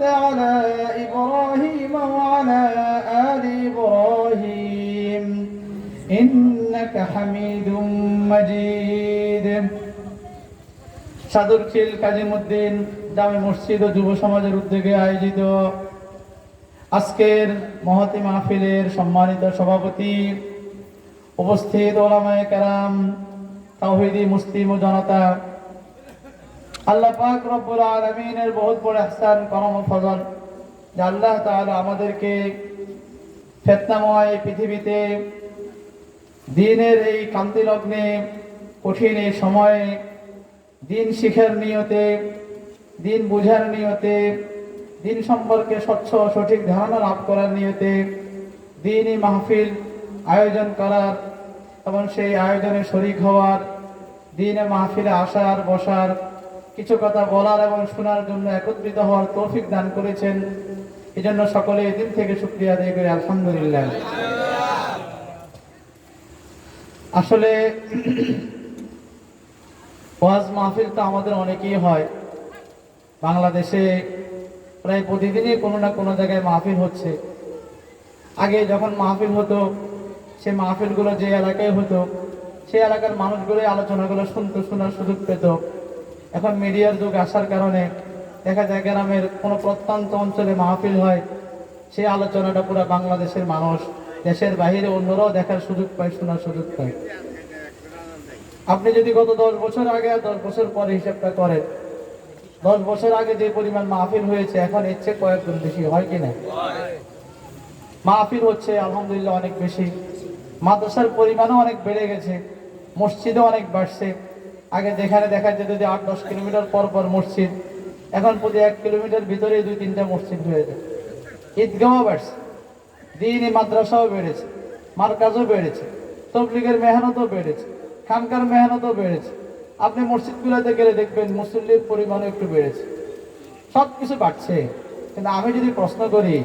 على إبراهيم وعلى آل إبراهيم إنك حميد مجيد সাদুরখিল কাজীমউদ্দিন জামে মসজিদ ও যুব সমাজের উদ্যোগে আয়োজিত আজকের মহতি মাহফিলের সম্মানিত সভাপতি, উপস্থিত ওলামায়ে কেরাম, তাওহীদি মুসলিম ও জনতা, আল্লাহ পাক রব্বুল আলামিনের বহুত বড় ইহসান, করম ও ফজল যে আল্লাহ তাআলা আমাদেরকে ফিতনাময় পৃথিবীতে দ্বীনের এই ক্রান্তি লগ্নে কঠিন এই সময়ে দিন শিখার নিয়তে, দিন বোঝার নিয়তে, দিন সম্পর্কে স্বচ্ছ সঠিক ধারণা লাভ করার নিয়তে দ্বীনি মাহফিল আয়োজন করার এবং সেই আয়োজনে শরীক হওয়ার, দ্বীনে মাহফিলে আসার বসার, কিছু কথা বলার এবং শোনার জন্য একত্রিত হওয়ার তৌফিক দান করেছেন। এজন্য সকলে দিন থেকে শুকরিয়া আদায় করি আলহামদুলিল্লাহ। আসলে ওয়াজ মাহফিল তো আমাদের অনেকেই হয়, বাংলাদেশে প্রায় প্রতিদিনই কোনো না কোনো জায়গায় মাহফিল হচ্ছে। আগে যখন মাহফিল হতো, সে মাহফিলগুলো যে এলাকায় হতো সেই এলাকার মানুষগুলোই আলোচনাগুলো শোনার সুযোগ পেত। এখন মিডিয়ার যুগ আসার কারণে দেখা যায় গ্রামের কোনো প্রত্যন্ত অঞ্চলে মাহফিল হয়, সেই আলোচনাটা পুরো বাংলাদেশের মানুষ, দেশের বাহিরে অন্যরাও দেখার সুযোগ পায়, শোনার সুযোগ পায়। আপনি যদি গত 10 বছর আগে আর 10 বছর পরে হিসাবটা করেন, 10 বছর আগে যে পরিমাণ মাহফিল হয়েছে এখন এর চেয়ে কয়েক গুণ বেশি হয় কিনা? মাহফিল হচ্ছে আলহামদুলিল্লাহ অনেক বেশি, মাদ্রাসার পরিমাণও অনেক বেড়ে গেছে, মসজিদও অনেক বাড়ছে। আগে যেখানে দেখা যেত যে 8-10 কিলোমিটার পর পর মসজিদ, এখন প্রতি 1 কিলোমিটার ভিতরে 2-3টা মসজিদ হয়ে যায়। ঈদগাহও বাড়ছে, দ্বীনি মাদ্রাসাও বেড়েছে, মারকাজও বেড়েছে, তাবলীগের মেহনতও বেড়েছে, খানকার মেহনতও বেড়েছে। আপনি মসজিদগুলোতে গেলে দেখবেন মুসল্লির পরিমাণও একটু বেড়েছে, সব কিছু বাড়ছে। কিন্তু আমি যদি প্রশ্ন করি,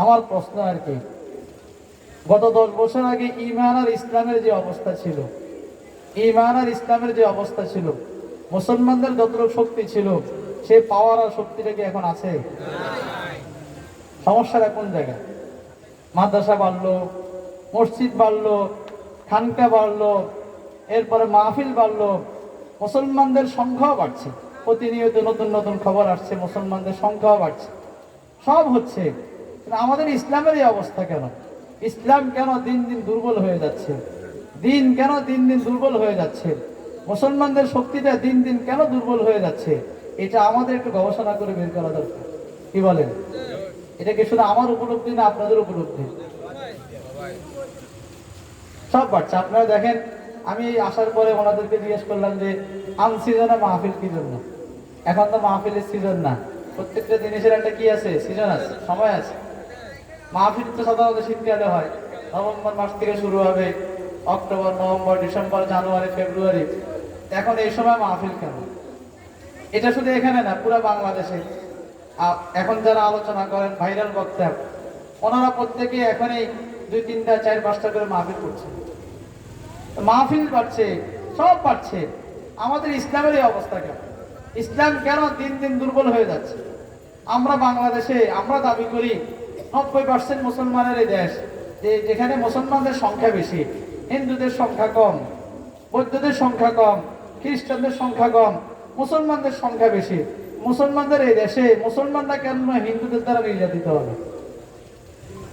আমার প্রশ্ন আর কি, গত 10 বছর আগে ঈমান আর ইসলামের যে অবস্থা ছিল, ঈমান আর ইসলামের যে অবস্থা ছিল, মুসলমানদের যতটুকু শক্তি ছিল সেই পাওয়ার আর শক্তিটা কি এখন আছে? সমস্যাটা কোন জায়গায়? মাদ্রাসা বাড়লো, মসজিদ বাড়লো, খানকা বাড়লো, এরপরে মাহফিল বাড়লো, মুসলমানদের সংখ্যাও বাড়ছে, প্রতিনিয়ত নতুন নতুন খবর আসছে, মুসলমানদের সংখ্যাও বাড়ছে, সব হচ্ছে। কিন্তু আমাদের ইসলামের এই অবস্থা কেন? ইসলাম কেন দিন দিন দুর্বল হয়ে যাচ্ছে? দিন কেন দিন দিন দুর্বল হয়ে যাচ্ছে? মুসলমানদের শক্তিটা দিন দিন কেন দুর্বল হয়ে যাচ্ছে? এটা আমাদের একটু গবেষণা করে বের করা দরকার। কি বলেন? এটা কি শুধু আমার উপলব্ধি না আপনাদের উপলব্ধি? সব বাড়ছে। আপনারা দেখেন, আমি আসার পরে ওনাদেরকে জিজ্ঞেস করলাম যে আনসিজনে মাহফিল কি জন্য? এখন তো মাহফিলের সিজন না, প্রত্যেকটা জিনিসের একটা কি আছে, সিজন আছে, সময় আছে। মাহফিল তো সাধারণত শীতকালে হয়, নভেম্বর মাস থেকে শুরু হবে, অক্টোবর, নভেম্বর, ডিসেম্বর, জানুয়ারি, ফেব্রুয়ারি। এখন এই সময় মাহফিল কেন? এটা শুধু এখানে না, পুরো বাংলাদেশে। এখন যারা আলোচনা করেন, ভাইরাল বক্তা, ওনারা প্রত্যেকে এখনই 2-3টা 4-5টা করে মাহফিল করছে। মাহফিল বাড়ছে, সব বাড়ছে। আমাদের ইসলামের এই অবস্থা কেন? ইসলাম কেন দিন দিন দুর্বল হয়ে যাচ্ছে? আমরা বাংলাদেশে আমরা দাবি করি 90% মুসলমানের এই দেশ, যেখানে মুসলমানদের সংখ্যা বেশি, হিন্দুদের সংখ্যা কম, বৌদ্ধদের সংখ্যা কম, খ্রিস্টানদের সংখ্যা কম, মুসলমানদের সংখ্যা বেশি। মুসলমানদের এই দেশে মুসলমানরা কেন হিন্দুদের দ্বারা নির্যাতিত হবে?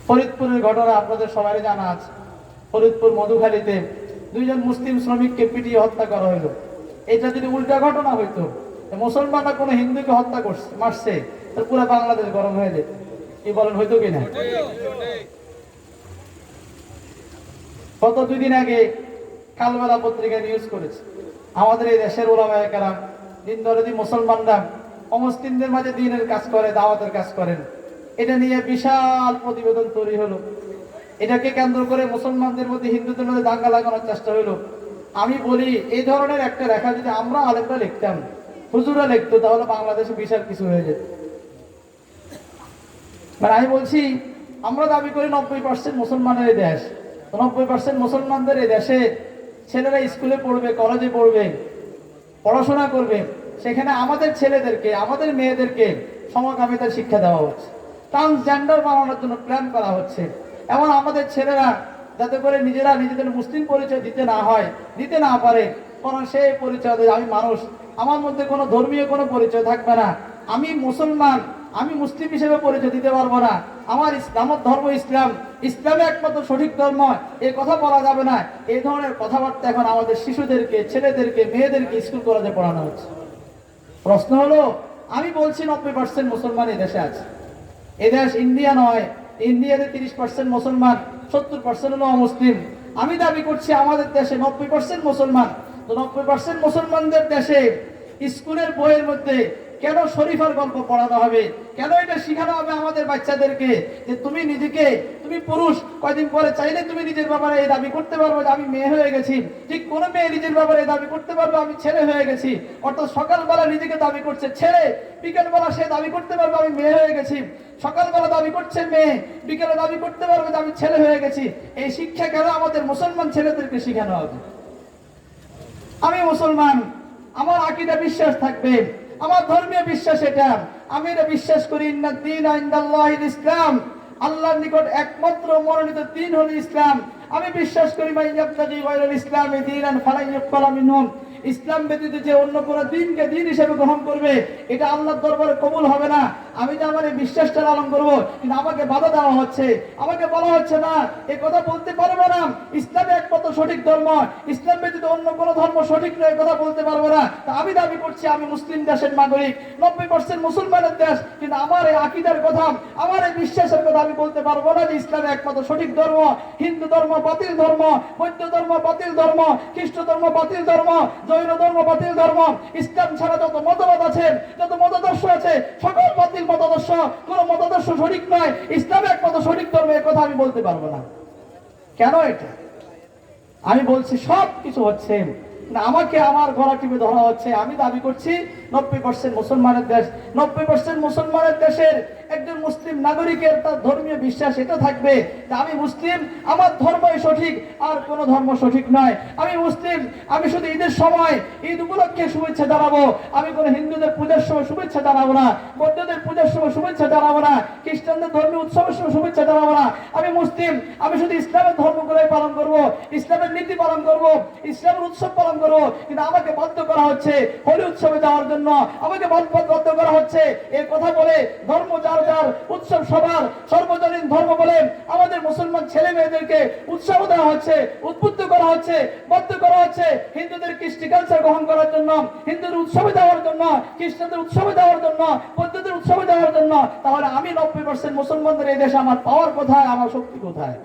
ফরিদপুরের ঘটনা আপনাদের সবাই জানা আছে। ফরিদপুর মধুখালীতে 2 জন মুসলিম শ্রমিককে পিটিয়ে হত্যা করা হইল। এটা যদি উল্টা ঘটনা হইতো, মুসলমানরা কোনো হিন্দুকে হত্যা করছে, মারছে, তার পুরো বাংলাদেশ গরম হয়ে যেত। কি বলেন, হইতো কিনা? গত 2 দিন আগে কালবেলা পত্রিকায় নিউজ করেছে, আমাদের এই দেশের ওলামায়ে কেরাম, দিন দরদি মুসলমানরা অমুসলিমদের মাঝে দ্বীনের কাজ করে, দাওয়াতের কাজ করেন। এটা নিয়ে বিশাল প্রতিবেদন তৈরি হলো। এটাকে কেন্দ্র করে মুসলমানদের মধ্যে, হিন্দুদের মধ্যে দাঙ্গা লাগানোর চেষ্টা হলো। আমি বলি, এই ধরনের একটা লেখা যদি আমরা আলেমরা লিখতাম, হুজুরা লিখতো, তাহলে বাংলাদেশে বিশাল কিছু হয়ে যেত। মানে আমি বলছি, আমরা দাবি করি 90% মুসলমানের এই দেশ, 90% মুসলমানদের এই দেশে ছেলেরা স্কুলে পড়বে, কলেজে পড়বে, পড়াশোনা করবে। সেখানে আমাদের ছেলেদেরকে, আমাদের মেয়েদেরকে সমকামিতার শিক্ষা দেওয়া হচ্ছে, ট্রান্সজেন্ডার বানানোর জন্য প্ল্যান করা হচ্ছে। এমন আমাদের ছেলেরা যাতে করে নিজেরা নিজেদের মুসলিম পরিচয় দিতে না হয়, দিতে না পারে, কারণ সেই পরিচয় দেয় আমি মানুষ, আমার মধ্যে কোনো ধর্মীয় কোনো পরিচয় থাকবে না, আমি মুসলমান, আমি মুসলিম হিসেবে পরিচয় দিতে পারবো না, আমার আমার ধর্ম ইসলাম, ইসলামে একমাত্র সঠিক ধর্ম, এই কথা বলা যাবে না। এই ধরনের কথাবার্তা এখন আমাদের শিশুদেরকে, ছেলেদেরকে, মেয়েদেরকে স্কুল কলেজে পড়ানো হচ্ছে। প্রশ্ন হলো, আমি বলছি 90% মুসলমান এই দেশে আছে। এ দেশ ইন্ডিয়া নয়, ইন্ডিয়াতে 30% মুসলমান, 70% হলো অমুসলিম। আমি দাবি করছি আমাদের দেশে 90% মুসলমান। তো 90% মুসলমানদের দেশে স্কুলের বইয়ের মধ্যে কেন শরীফার গল্প পড়ানো হবে? কেন এটা শেখানো হবে আমাদের বাচ্চাদেরকে যে তুমি নিজেকে, তুমি পুরুষ, কয়দিন পরে চাইলে তুমি নিজের ব্যাপারে এই দাবি করতে পারবো যে আমি মেয়ে হয়ে গেছি, ঠিক কোনো মেয়ে নিজের ব্যাপারে এই দাবি করতে পারবো আমি ছেলে হয়ে গেছি। অর্থাৎ সকালবেলা নিজেকে দাবি করছে ছেলে, বিকেলবেলা সে দাবি করতে পারবে আমি মেয়ে হয়ে গেছি। সকালবেলা দাবি করছে মেয়ে, বিকেলে দাবি করতে পারবে যে আমি ছেলে হয়ে গেছি। এই শিক্ষা কেন আমাদের মুসলমান ছেলেদেরকে শেখানো হবে? আমি মুসলমান, আমার আকীদা বিশ্বাস থাকবে, আমার ধর্মীয় বিশ্বাস এটা, আমি এটা বিশ্বাস করি ইন্নাদ দীনা ইনদাল্লাহিল ইসলাম, আল্লাহর নিকট একমাত্র মনোনীত দ্বীন হলো ইসলাম। আমি বিশ্বাস করি মান ইয়াবতাগি গায়রাল ইসলামি দীনান ফালান ইউকবালা মিনহু, ইসলাম ব্যতীত যে অন্য কোন দ্বীনকে দ্বীন হিসেবে গ্রহণ করবে এটা আল্লাহর দরবারে কবুল হবে না। আমি যে আমার এই বিশ্বাসটা লালন করব, কিন্তু আমাকে বাধা দেওয়া হচ্ছে, আমাকে বলা হচ্ছে না এই কথা বলতে পারবে না, ইসলামে একমাত্র সঠিক ধর্ম, ইসলাম ব্যতীত অন্য কোন ধর্ম সঠিক নয়, কথা বলতে পারবো না। তা আমি দাবি করছি আমি মুসলিম দেশের নাগরিক, 90% মুসলমানের দেশ, কিন্তু আমার এই আকীদার কথা, আমার এই বিশ্বাসের কথা আমি বলতে পারবো না যে ইসলামে একমাত্র সঠিক ধর্ম, হিন্দু ধর্ম বাতিল ধর্ম, বৌদ্ধ ধর্ম বাতিল ধর্ম, খ্রিস্ট ধর্ম বাতিল ধর্ম, জৈন ধর্ম বাতিল ধর্ম, ইসলাম ছাড়া যত মতবাদ আছে, যত মতাদর্শ আছে, সকল বাতিল মতাদর্শ, কোন মতাদর্শ সঠিক নয়, ইসলামে একমাত্র সঠিক ধর্ম, এর কথা আমি বলতে পারবো না। কেন এটা? আমি বলছি সব কিছু হচ্ছে না, আমাকে আমার গলা টিপে ধরা হচ্ছে। আমি দাবি করছি 90% মুসলমানের দেশ, 90% মুসলমানের দেশের একজন মুসলিম নাগরিকের তার ধর্মীয় বিশ্বাস এটা থাকবে যে আমি মুসলিম, আমার ধর্মই সঠিক, আর কোন ধর্ম সঠিক নয়। আমি মুসলিম, আমি শুধু ঈদের সময়, ঈদ উপলক্ষে শুভেচ্ছা জানাবো, আমি কোন হিন্দুদের পূজার সময় শুভেচ্ছা জানাবো না, বৌদ্ধদের পূজার সময় শুভেচ্ছা জানাবো না, খ্রিস্টানদের ধর্মীয় উৎসবের সময় শুভেচ্ছা জানাবো না। আমি মুসলিম, আমি শুধু ইসলামের ধর্মগুলোই পালন করব, ইসলামের নীতি পালন করব, ইসলামের উৎসব পালন করব। কিন্তু আমাকে বাধ্য করা হচ্ছে হোলি উৎসবে যাওয়ার জন্য, আমাকে বাধ্য করা হচ্ছে এই কথা বলে ধর্ম যার যার, উৎসব সবার, সর্বজনীন ধর্ম বলে আমাদের মুসলমান ছেলে মেয়েদেরকে উৎসাহ দেওয়া হচ্ছে, উদ্বুদ্ধ করা হচ্ছে, বাধ্য করা হচ্ছে হিন্দুদের কৃষ্টি কালচার গ্রহণ করার জন্য, হিন্দুদের উৎসবে যাওয়ার জন্য, খ্রিস্টানদের উৎসবে যাওয়ার জন্য, বৌদ্ধদের উৎসবে যাওয়ার জন্য। তাহলে আমি 90% মুসলমানদের এই দেশে আমার পাওয়ার কোথায়, আমার শক্তি কোথায়?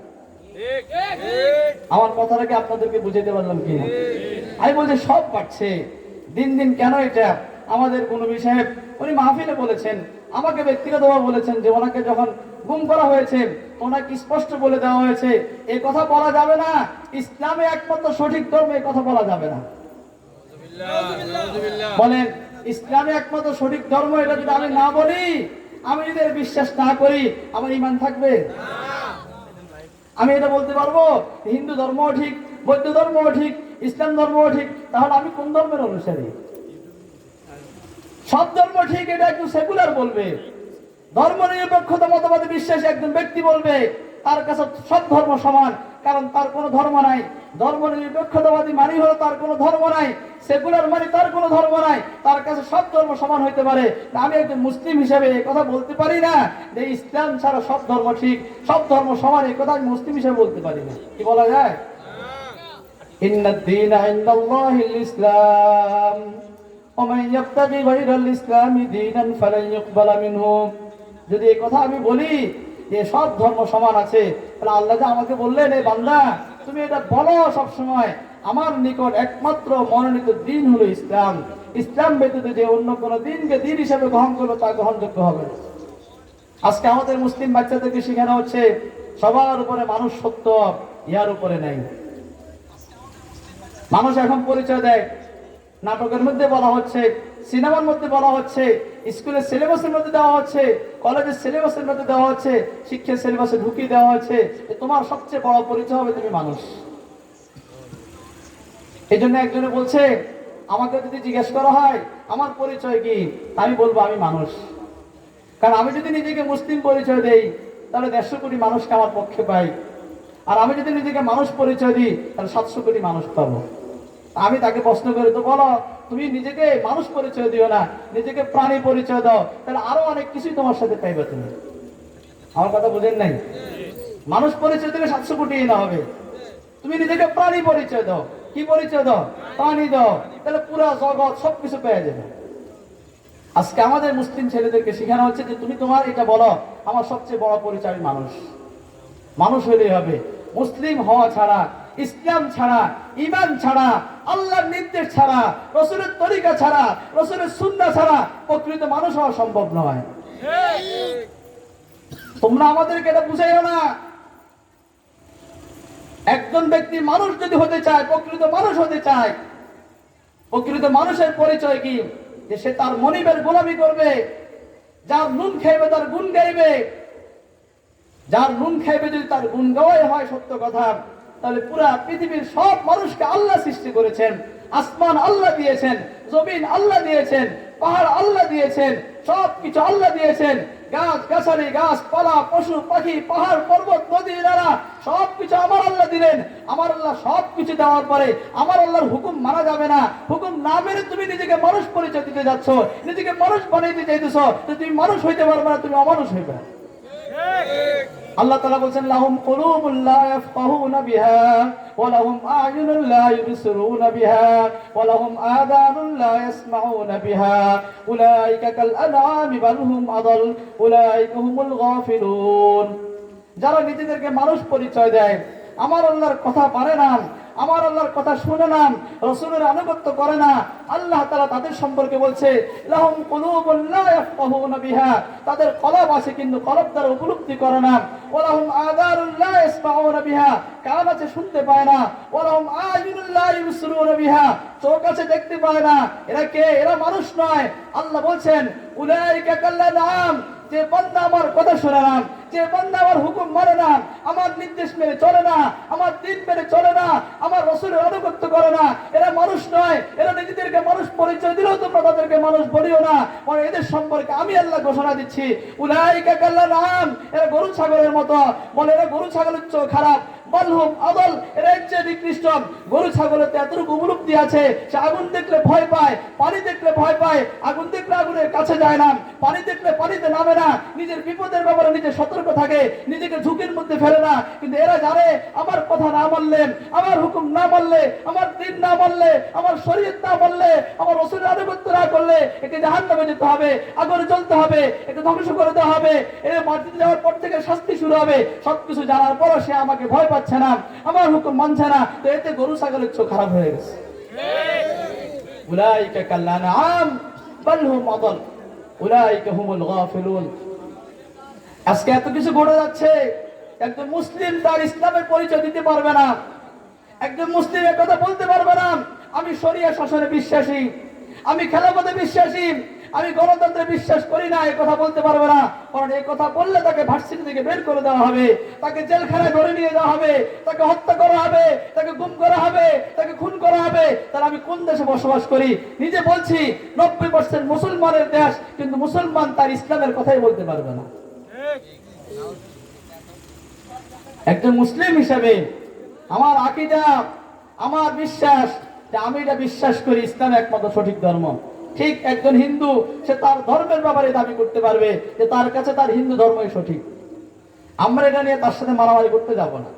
আমার কথাটাকে আপনাদেরকে বুঝাইতে পারলাম কি? আমি বলছি সব পাচ্ছে দিন দিন। কেন এটা? আমাদের নবী সাহেব উনি মাহফিলে বলেছেন, আমাকে ব্যক্তিগতভাবে বলেছেন যে ওনাকে যখন গুম করা হয়েছে ওনাকে স্পষ্ট বলে দেওয়া হয়েছে এই কথা বলা যাবে না, ইসলামে একমাত্র সঠিক ধর্ম, এই কথা বলা যাবে না। বলেন ইসলামে একমাত্র সঠিক ধর্ম এটা যদি আমি না বলি, আমি যদি বিশ্বাস না করি, আমার ঈমান থাকবে? আমি এটা বলতে পারবো হিন্দু ধর্মও ঠিক, বৌদ্ধ ধর্মও ঠিক, ইসলাম ধর্মও ঠিক, তাহলে আমি কোন ধর্মের অনুসারী? সব ধর্ম ঠিক এটা একজন সেকুলার বলবে, ধর্ম নিরপেক্ষতা মতবাদে বিশ্বাসী একজন ব্যক্তি বলবে তার কাছে সব ধর্ম সমান, কারণ তার কোনো ধর্ম নাই। ধর্ম নিরপেক্ষতাবাদী মানি হলো তার কোনো ধর্ম নাই, সেকুলার মানি তার কোনো ধর্ম নাই, তার কাছে সব ধর্ম সমান হইতে পারে। আমি একজন মুসলিম হিসেবে এই কথা বলতে পারি না যে ইসলাম ছাড়া সব ধর্ম ঠিক, সব ধর্ম সমান, এই কথা আমি মুসলিম হিসেবে বলতে পারি না। কি বলা যায়? ইন্নাদ দীনা ইনদাল্লাহিল ইসলাম ওয়া মান ইয়াবতাগি গায়রাল ইসলামি দীনান ফালান ইউকবালা মিনহু। যদি এই কথা আমি বলি যে সব ধর্ম সমান আছে, তাহলে আল্লাহ যে আমাকে বললেন এই বান্দা তুমি এটা বলো সব সময়, আমার নিকট একমাত্র মনোনীত দ্বীন হলো ইসলাম, ইসলাম ব্যতীত যে অন্য কোন দ্বীনকে দ্বীন হিসেবে গ্রহণ করবে তা গ্রহণযোগ্য হবে না। আজকে আমাদের মুসলিম বাচ্চাদেরকে শেখানো হচ্ছে সবার উপরে মানুষ সত্য, ইয়ার উপরে নাই। মানুষ এখন পরিচয় দেয়, নাটকের মধ্যে বলা হচ্ছে, সিনেমার মধ্যে বলা হচ্ছে, স্কুলের সিলেবাসের মধ্যে দেওয়া হচ্ছে, কলেজের সিলেবাসের মধ্যে দেওয়া হচ্ছে, শিক্ষার সিলেবাসে ঢুকিয়ে দেওয়া হচ্ছে তোমার সবচেয়ে বড় পরিচয় হবে তুমি মানুষ। এই জন্য একজনে বলছে আমাকে যদি জিজ্ঞেস করা হয় আমার পরিচয় কি, আমি বলবো আমি মানুষ। কারণ আমি যদি নিজেকে মুসলিম পরিচয় দেই তাহলে 150 কোটি মানুষকে আমার পক্ষে পাই, আর আমি যদি নিজেকে মানুষ পরিচয় দিই তাহলে 700 কোটি মানুষ পাবো। আমি তাকে প্রশ্ন করি, তো বলো তুমি নিজেকে মানুষ পরিচয় দিও না, নিজেকে প্রাণী পরিচয় দাও, তাহলে আরো অনেক কিছুই তোমার সাথে পাইবে। তুমি আমার কথা বুঝেন নাই? মানুষ পরিচয় দিলে 700 কোটি না হবে, তুমি নিজেকে প্রাণী পরিচয় দাও। কি পরিচয় দাও? প্রাণী দাও, তাহলে পুরো জগৎ সবকিছু পেয়ে যাবে। আজকে আমাদের মুসলিম ছেলেদেরকে শেখানো হচ্ছে যে তুমি তোমার এটা বলো, আমার সবচেয়ে বড় পরিচয় আমি মানুষ। মানুষ হইলেই হবে। মুসলিম হওয়া ছাড়া, ইসলাম ছাড়া, ঈমান ছাড়া, আল্লাহর নির্দেশ ছাড়া, রাসূলের তরিকা ছাড়া, রাসূলের সুন্নাহ ছাড়া প্রকৃত মানুষ হওয়া সম্ভব নয়। তোমরা আমাদেরকে এটা বুঝাইও না। একজন ব্যক্তি মানুষ যদি হতে চায়, প্রকৃত মানুষ হতে চায়, প্রকৃত মানুষের পরিচয় কি? যে সে তার মনিবের গোলামি করবে, যার নুন খাইবে তার গুণ গাইবে। যার নুন খাইবে যদি তার গুণ গাওয়াই হয় সত্য কথা, তাহলে পুরা পৃথিবীর সব মানুষকে আল্লাহ সৃষ্টি করেছেন। আসমান আল্লাহ দিয়েছেন, জমিন আল্লাহ দিয়েছেন, পাহাড় আল্লাহ দিয়েছেন, সবকিছু আল্লাহ দিয়েছেন। গাছ গাছালি, গাছপালা, পশু পাখি, পাহাড় পর্বত, নদী নালা সবকিছু আমার আল্লাহ দিলেন। আমার আল্লাহ সবকিছু দেওয়ার পরে আমার আল্লাহর হুকুম মানা যাবে না। হুকুম না মেনে তুমি নিজেকে মানুষ পরিচয় দিতে যাচ্ছ, নিজেকে মানুষ বানাইতে চাইতেছ, তো তুমি মানুষ হইতে পারবে না, তুমি অমানুষ হইবে। আল্লাহ তাআলা বলেন, লাহুম কুলুবুন লা ইয়াফকাহুনা বিহা ওয়া লাহুম আ'য়ুনুন লা ইউবসিরুনা বিহা ওয়া লাহুম আযানুন লা ইয়াসমাউনা বিহা উলাইকা কাল আনআমি বাল হুম আদাল উলাইকা হুমুল গাফিলুন। যারা নিজেদেরকে মানুষ পরিচয় দেয়, আমার আল্লাহর কথা পারে না, আমার আল্লাহর কথা শুনে না, রাসূলের আনুগত্য করে না, আল্লাহ তাআলা তাদের সম্পর্কে বলছে লাহুম কুলুবুন লা ইয়াফকাহুনা বিহা, তাদের কলব আছে কিন্তু কলব দ্বারা উপলব্ধি করে না। ওয়া লাহুম আযানুন লা ইয়াসমাউনা বিহা, কান আছে শুনতে পায় না। ওয়া লাহুম আ'য়ুনুন লা ইউবসিরুনা বিহা, চোখ আছে দেখতে পায় না। এরা কে? এরা মানুষ নয়। আল্লাহ বলছেন উলাইকা কাল আনআম, যে বান্দা আমার কথা শুনে না, যে বান্দা আমার হুকুম মানে না, আমার নির্দেশ মেনে চলে না, আমার দিন মেনে চলে না, আমার রাসূলের আনুগত্য করে না, এরা মানুষ নয়। এরা নিজেদেরকে মানুষ পরিচয় দিলেও তোমরা তাদেরকে মানুষ বলিও না। মানে এদের সম্পর্কে আমি আল্লাহ ঘোষণা দিচ্ছি উলাইকা কাল আনআম, এরা গরু ছাগলের মতো। বলে এরা গরু ছাগলের চেয়ে খারাপ, বালহুম আদাল, এরা চেয়ে নিকৃষ্ট। গরু ছাগলের এতটুকু উপলব্ধি আছে, সে আগুন দেখলে ভয় পায়, পানি দেখলে ভয় পায়, আগুন দেখলে আগুনের কাছে যায় না, পানি দেখলে পানিতে নামে না, নিজের বিপদের ব্যাপারে নিজে সতর্ক থাকে, নিজেকে ঝুঁকির মধ্যে ফেলে না। কিন্তু এরা জানে আমার কথা না মানলে, আমার হুকুম না মানলে, আমার দিন না মানলে, আমার শরীয়ত না মানলে, আমার রাসূলের আনুগত্য না করলে একে জাহান্নামে যেতে হবে, আগুনে জ্বলতে হবে, একে ধ্বংস করে দেওয়া হবে, এর মাটিতে যাওয়ার পর থেকে শাস্তি শুরু হবে। সবকিছু জানার পরও সে আমাকে ভয় পাচ্ছে না, আমার হুকুম মানছে না, তো এতে গরু ছাগলের চোখ খারাপ হয়ে গেছে। উলাইকা কাল আনআম বাল হুম আদাল উলাইকা হুমুল গাফিলুন। আজকে এত কিছু ঘটে যাচ্ছে, একজন মুসলিম তার ইসলামের পরিচয় দিতে পারবে না। একজন মুসলিম এর কথা বলতে পারবে না আমি শরিয়া শাসনে বিশ্বাসী, আমি খেলাফতে বিশ্বাসী, আমি গণতন্ত্রে বিশ্বাস করি না, এই কথা বলতে পারবে না। কারণ এই কথা বললে তাকে ভার্সিটি থেকে বের করে দেওয়া হবে, তাকে জেলখানায় ধরে নিয়ে যাওয়া হবে, তাকে হত্যা করা হবে, তাকে গুম করা হবে, তাকে খুন করা হবে। তাহলে আমি কোন দেশে বসবাস করি? নিজে বলছি 90% মুসলমানের দেশ, কিন্তু মুসলমান তার ইসলামের কথাই বলতে পারবে না। একজন মুসলিম হিসেবে আমার আকীদা, আমার বিশ্বাস যে আমি এটা বিশ্বাস করি ইসলাম একমাত্র সঠিক ধর্ম। ঠিক একজন হিন্দু সে তার ধর্মের ব্যাপারে দাবি করতে পারবে যে তার কাছে তার হিন্দু ধর্মই সঠিক। আমরা এটা নিয়ে তার সাথে মারামারি করতে যাব না।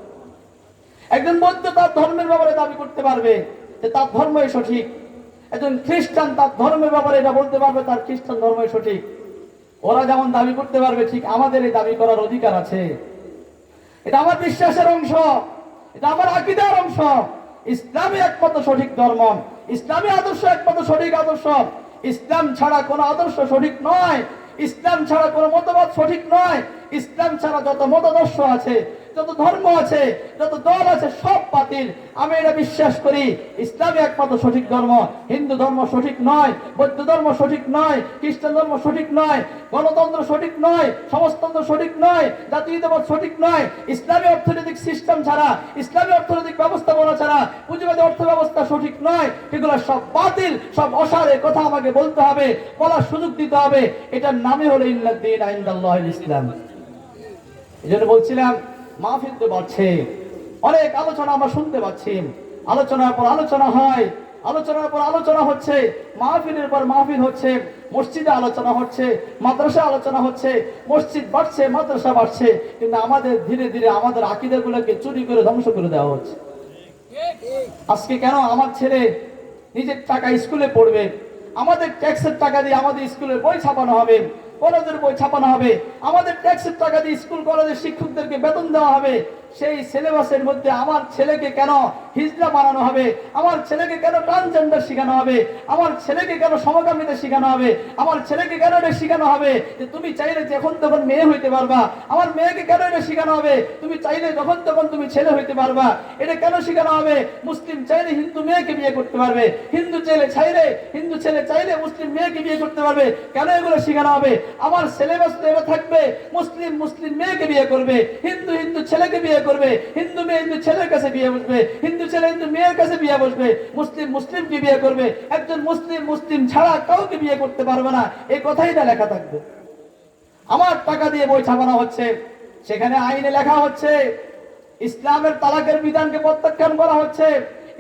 একজন বৌদ্ধ তার ধর্মের ব্যাপারে দাবি করতে পারবে যে তার ধর্মই সঠিক। একজন খ্রিস্টান তার ধর্মের ব্যাপারে এটা বলতে পারবে তার খ্রিস্টান ধর্মই সঠিক। ওরা যেমন দাবি করতে পারবে ঠিক আমাদের এই দাবি করার অধিকার আছে। এটা আমার বিশ্বাসের অংশ, এটা আমার আকীদার অংশ। ইসলামই একমাত্র সঠিক ধর্ম, ইসলামী আদর্শ একমাত্র সঠিক আদর্শ। ইসলাম ছাড়া কোনো আদর্শ সঠিক নয়, ইসলাম ছাড়া কোনো মতবাদ সঠিক নয়। ইসলাম ছাড়া যত মতাদর্শ আছে, যত ধর্ম আছে, যত দল আছে, সব বাতিল। আমি এটা বিশ্বাস করি ইসলামই একমাত্র সঠিক ধর্ম। হিন্দু ধর্ম সঠিক নয়, বৌদ্ধ ধর্ম সঠিক নয়, খ্রিস্টান ধর্ম সঠিক নয়, গণতন্ত্র সঠিক নয়, সমাজতন্ত্র সঠিক নয়, জাতীয়তাবাদ সঠিক নয়। ইসলামী অর্থনৈতিক সিস্টেম ছাড়া, ইসলামী অর্থনৈতিক ব্যবস্থাপনা ছাড়া পুঁজিবাদী অর্থ ব্যবস্থা সঠিক নয়। এগুলো সব বাতিল, সব অসারে কথা আমাকে বলতে হবে, বলার সুযোগ দিতে হবে। এটার নামই হলো ইন্নাদ-দীন ইনদাল্লাহিল ইসলাম। এই জন্য বলছিলাম মাহফিল তো বাড়ছে, অনেক আলোচনা আমরা শুনতে পাচ্ছি, আলোচনার পর আলোচনা হয়, আলোচনার পর আলোচনা হচ্ছে, মাহফিলের পর মাহফিল হচ্ছে, মসজিদে আলোচনা হচ্ছে, মাদ্রাসা আলোচনা হচ্ছে, মসজিদ বাড়ছে, মাদ্রাসা বাড়ছে, কিন্তু আমাদের ধীরে ধীরে আমাদের আকীদাগুলোকে চুরি করে ধ্বংস করে দেওয়া হচ্ছে। আজকে কেন আমার ছেলে নিজের টাকা স্কুলে পড়বে, আমাদের ট্যাক্সের টাকা দিয়ে আমাদের স্কুলের বই ছাপানো হবে, কলেজের বই ছাপানো হবে, আমাদের ট্যাক্সের টাকা দিয়ে স্কুল কলেজের শিক্ষকদেরকে বেতন দেওয়া হবে, সেই সিলেবাসের মধ্যে আমার ছেলেকে কেন হিজড়া বানানো হবে, আমার ছেলেকে কেন ট্রান্সজেন্ডার শেখানো হবে, আমার ছেলেকে কেন সমকামীদের শেখানো হবে, আমার ছেলেকে কেন এটা শেখানো হবে যে তুমি চাইলে যখন তখন মেয়ে হইতে পারবা, আমার মেয়েকে কেন এটা শেখানো হবে তুমি চাইলে যখন তখন তুমি ছেলে হইতে পারবা, এটা কেন শেখানো হবে মুসলিম চাইলে হিন্দু মেয়েকে বিয়ে করতে পারবে, হিন্দু ছেলে চাইলে মুসলিম মেয়েকে বিয়ে করতে পারবে, কেন এগুলো শেখানো হবে? আমার সিলেবাস তো এটা থাকবে মুসলিম মেয়েকে বিয়ে করবে, হিন্দু ছেলেকে বিয়ে করবে, হিন্দু মেয়ে হিন্দু ছেলের কাছে বিয়ে বসবে, হিন্দু ছেলে হিন্দু মেয়ের কাছে বিয়ে বসবে, মুসলিমকে বিয়ে করবে, একজন মুসলিম ছাড়া কাউকে বিয়ে করতে পারবে না, এই কথাই না লেখা থাকবে। আমার টাকা দিয়ে বই ছাপানো হচ্ছে, সেখানে আইনে লেখা হচ্ছে ইসলামের তালাকের বিধানকে প্রত্যাখ্যান করা হচ্ছে,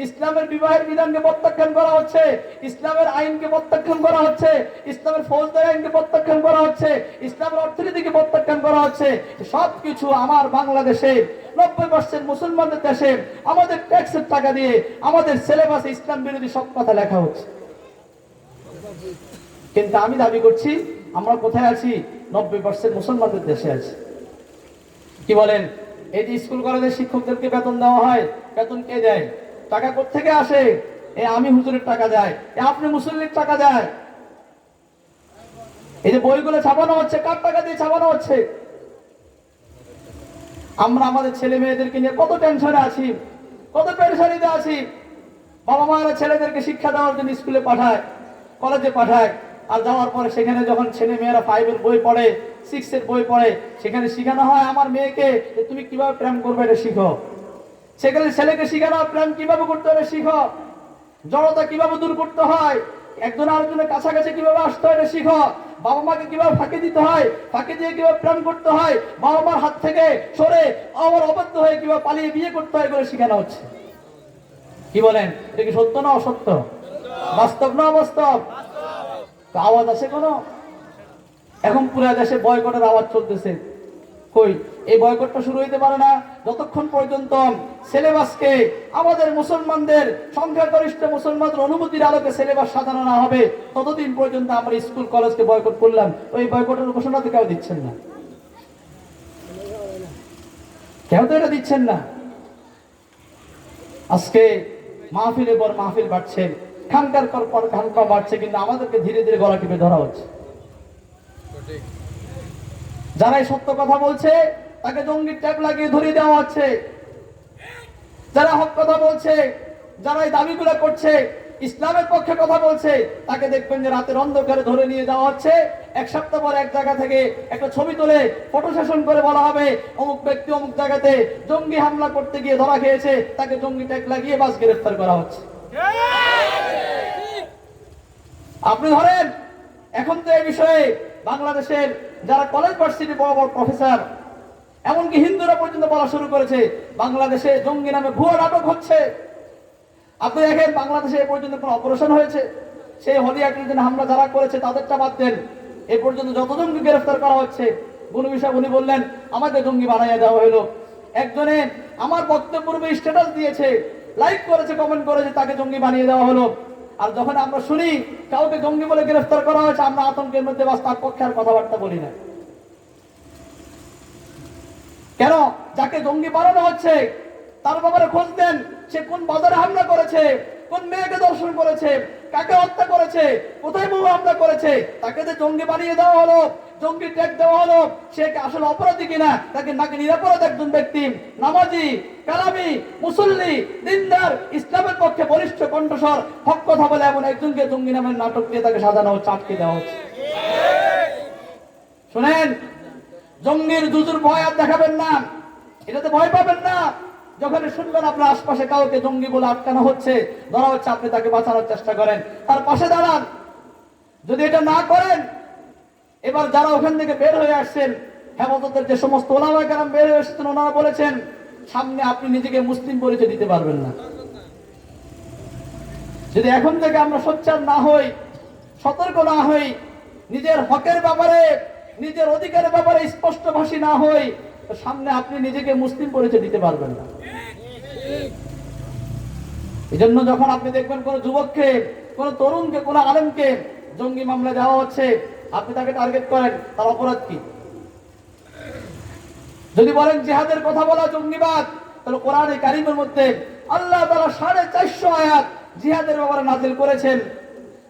ইসলামের বিবাহের বিধানকে প্রত্যাখ্যান করা হচ্ছে, ইসলামের আইনকে প্রত্যাখ্যান করা হচ্ছে, ইসলামের ফৌজদারি আইনকে প্রত্যাখ্যান করা হচ্ছে, ইসলামের অর্থনীতিকে প্রত্যাখ্যান করা হচ্ছে। সবকিছু আমার বাংলাদেশে 90% মুসলমানদের দেশে আমাদের ট্যাক্সের টাকা দিয়ে আমাদের সিলেবাসে ইসলাম বিরোধী সব কথা লেখা হচ্ছে। কিন্তু আমি দাবি করছি আমরা কোথায় আছি? 90% মুসলমানদের দেশে আছি। কি বলেন? এই যে স্কুল কলেজের শিক্ষকদেরকে বেতন দেওয়া হয়, বেতন কে দেয়? টাকা কোত্থেকে আসে? এই আমি হুজুরের টাকা যায়, আপনি মুসল্লির টাকা যায়। এই যে বইগুলো ছাপানো হচ্ছে, কার টাকা দিয়ে ছাপানো হচ্ছে? আমরা আমাদের ছেলে মেয়েদেরকে নিয়ে কত টেনশনে আছি, কত পেরেশানিতে আছি। বাবা মায়েরা ছেলেদেরকে শিক্ষা দেওয়ার জন্য স্কুলে পাঠায়, কলেজে পাঠায়, আর যাওয়ার পরে সেখানে যখন ছেলে মেয়েরা 5 এর বই পড়ে, 6 এর বই পড়ে, সেখানে শেখানো হয় আমার মেয়েকে তুমি কিভাবে প্রেম করবে এটা শিখো, সেখানে ছেলেকে শেখানো হয় প্রেম কিভাবে করতে হবে শিখো, জড়তা কিভাবে দূর করতে হয়, একজন আরেকজনের কাছাকাছি কিভাবে আসতে হয় এটা শিখো, বাবা মাকে কিভাবে ফাঁকি দিতে হয়, ফাঁকি দিয়ে কিভাবে প্রেম করতে হয়, বাবা মার হাত থেকে সরে আমার অবাধ্য হয়ে কিভাবে পালিয়ে বিয়ে করতে হয় এগুলো শেখানো হচ্ছে। কি বলেন? এটা কি সত্য না অসত্য? বাস্তব না অবাস্তব? আওয়াজ আছে কোন? এখন পুরো দেশে বয়কটের আওয়াজ চলতেছে। কই এই বয়কটটা শুরু হইতে পারে না যতক্ষণ পর্যন্ত সিলেবাসকে আমাদের মুসলমানদের সংখ্যাগরিষ্ঠ মুসলমানদের অনুমতির আলোকে সিলেবাস সাজানো না হবে, ততদিন পর্যন্ত আমরা স্কুল কলেজকে বয়কট করলাম। ওই বয়কটের ঘোষণা তো কেউ দিচ্ছেন না, কেউ তো এটা দিচ্ছেন না। আজকে মাহফিলের পর মাহফিল বাড়ছে, খানকার পর খানকা বাড়ছে, কিন্তু আমাদেরকে ধীরে ধীরে গলা টিপে ধরা হচ্ছে। যারাই সত্য কথা বলছে তাকে জঙ্গির ট্যাগ লাগিয়ে ধরিয়ে দেওয়া হচ্ছে, যারা হক কথা বলছে, যারা এই দাবিগুলো করছে, ইসলামের পক্ষে কথা বলছে, তাকে দেখবেন যে রাতের অন্ধকারে ধরে নিয়ে যাওয়া হচ্ছে। এক সপ্তাহ পর এক জায়গা থেকে একটা ছবি তুলে ফটো সেশন করে বলা হবে অমুক ব্যক্তি অমুক জায়গাতে জঙ্গি হামলা করতে গিয়ে ধরা খেয়েছে, তাকে জঙ্গি ট্যাগ লাগিয়ে বাস গ্রেফতার করা হচ্ছে। আপনি ধরেন এখন তো এই বিষয়ে বাংলাদেশের যারা কলেজ ভার্সিটি বড় বড় প্রফেসর, এমনকি হিন্দুরা পর্যন্ত বলা শুরু করেছে বাংলাদেশে জঙ্গি নামে ভুয়া নাটক হচ্ছে। আপনি দেখেন বাংলাদেশে এ পর্যন্ত কোন অপারেশন হয়েছে? সেই হলিয়াটির জন্য হামলা যারা করেছে তাদেরটা বাদ দেন, এ পর্যন্ত যত জঙ্গি গ্রেফতার করা হচ্ছে, কোন বিষয় উনি বললেন আমাকে জঙ্গি বানাইয়া দেওয়া হলো। একজনে আমার বক্তব্য পূর্বে স্ট্যাটাস দিয়েছে, লাইক করেছে, কমেন্ট করেছে, তাকে জঙ্গি বানিয়ে দেওয়া হলো। আর যখন আমরা শুনি কাউকে জঙ্গি বলে গ্রেফতার করা হয়েছে, আমরা আতঙ্কের মধ্যে বাস তার পক্ষে আর কথাবার্তা বলি না। কেন? যাকে জঙ্গি বানানো হচ্ছে তার ব্যাপারে খোঁজ দেন, সে কোন বাজারে হামলা করেছে, কোন মেয়েকে দর্শন করেছে, কাকে হত্যা করেছে, কোথায় বহু হামলা করেছে, তাকে যে জঙ্গি বানিয়ে দেওয়া হলো, জঙ্গি ট্যাগ দেওয়া হলো, সে আসলে অপরাধী কিনা, তাকে নাকি নিরাপরাধ একজন ব্যক্তি, নামাজি, কালামি, মুসল্লি, দিনদার, ইসলামের পক্ষে বলিষ্ঠ কণ্ঠস্বর, হক কথা বলে এমন একজনকে জঙ্গি নামের নাটক দিয়ে তাকে সাজানো হচ্ছে, আটকে দেওয়া হচ্ছে। শুনেন, জঙ্গির জুজুর ভয় আর দেখাবেন না, এটাতে ভয় পাবেন না। যখন শুনবেন আপনার আশপাশে কাউকে জঙ্গি বলে আটকানো হচ্ছে, ধরা হচ্ছে, আপনি তাকে বাঁচানোর চেষ্টা করেন, তার পাশে দাঁড়ান। যদি এটা না করেন, এবার যারা ওখান থেকে বের হয়ে আসছেন, হেফাজতের যে সমস্ত ওলামায়ে কেরাম বের হয়ে এসেছেন, ওনারা বলেছেন সামনে আপনি নিজেকে মুসলিম পরিচয় দিতে পারবেন না। যদি এখন থেকে আমরা সোচ্চার না হই, সতর্ক না হই, নিজের হকের ব্যাপারে, নিজের অধিকারের ব্যাপারে স্পষ্টভাষী না হই, তো সামনে আপনি নিজেকে মুসলিম পরিচয় দিতে পারবেন না। এই জন্য যখন আপনি দেখবেন কোন যুবককে, কোন তরুণকে, কোন আলেমকে জঙ্গি মামলা দেওয়া হচ্ছে, আপনি তাকে টার্গেট করেন, তার অপরাধ কি? যদি বলেন জিহাদের কথা বলা জঙ্গিবাদ, তাহলে কোরআনে কারীমের মধ্যে আল্লাহ তাআলা 450 আয়াত জিহাদের ব্যাপারে নাযিল করেছেন।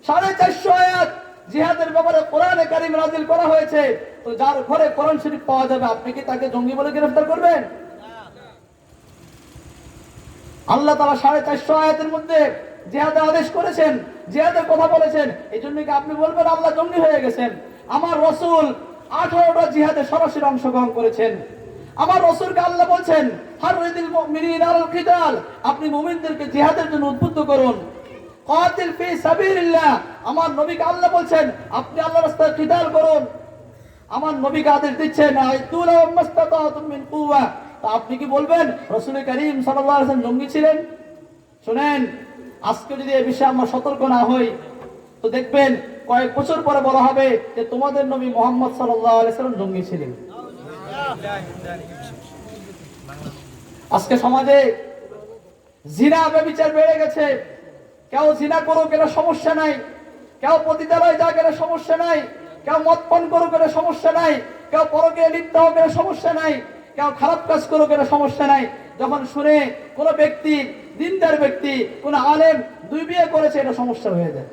450 আয়াত জিহাদের ব্যাপারে কোরআনে কারীম নাযিল করা হয়েছে। তো যার ঘরে কোরআন শরীফ পাওয়া যাবে, আপনি কি তাকে জঙ্গি বলে গ্রেফতার করবেন? আল্লাহ তাআলা 450 আয়াতের মধ্যে জিহাদের আদেশ করেছেন, জিহাদের কথা বলেছেন, এই জন্য কি আপনি বলবেন আল্লাহ জঙ্গি হয়ে গেছেন? আমার রাসূল 18টা জিহাদে সরাসরি অংশগ্রহণ করেছেন। আমার রাসূলকে আল্লাহ বলছেন হাররিদিল মুমিনিনা আলাল কিতাল, আপনি মুমিনদেরকে জিহাদের জন্য উদ্বুদ্ধ করুন। কাতিল ফি সাবিলিল্লাহ, আমার নবীকে আল্লাহ বলছেন আপনি আল্লাহর রাস্তায় কিতাল করুন। আমার নবীকে আদেশ দিচ্ছেন আইতুলা মাস্তাতাতুম মিন কুওয়া। তা আপনি কি বলবেন রাসূল করিম সাল্লাল্লাহু আলাইহি ওয়াসাল্লাম জঙ্গি ছিলেন? শুনেন, আজকে যদি এই বিষয়ে আমরা সতর্ক না হই, তো দেখবেন কয়েক বছর পরে বলা হবে যে তোমাদের নবী মুহাম্মদ সাল্লাল্লাহু আলাইহি ওয়াসাল্লাম জঙ্গি ছিলেন। আজকে সমাজে জিনা ব্যভিচার বেড়ে গেছে। কেউ জিনা করুক, এটা সমস্যা নাই। কেউ পতিতালয়ে যাক, এটা সমস্যা নাই। কেউ মদ পান করুক, এটা সমস্যা নাই। কেউ পরকীয়া লিপ্ত হোক, এটা সমস্যা নাই। কেউ খারাপ কাজ করুক, এটা সমস্যা নাই। যখন শুনে কোন ব্যক্তি, দিনদার ব্যক্তি, কোন আলেম 2 বিয়ে করেছে, এটা সমস্যা হয়ে যায়।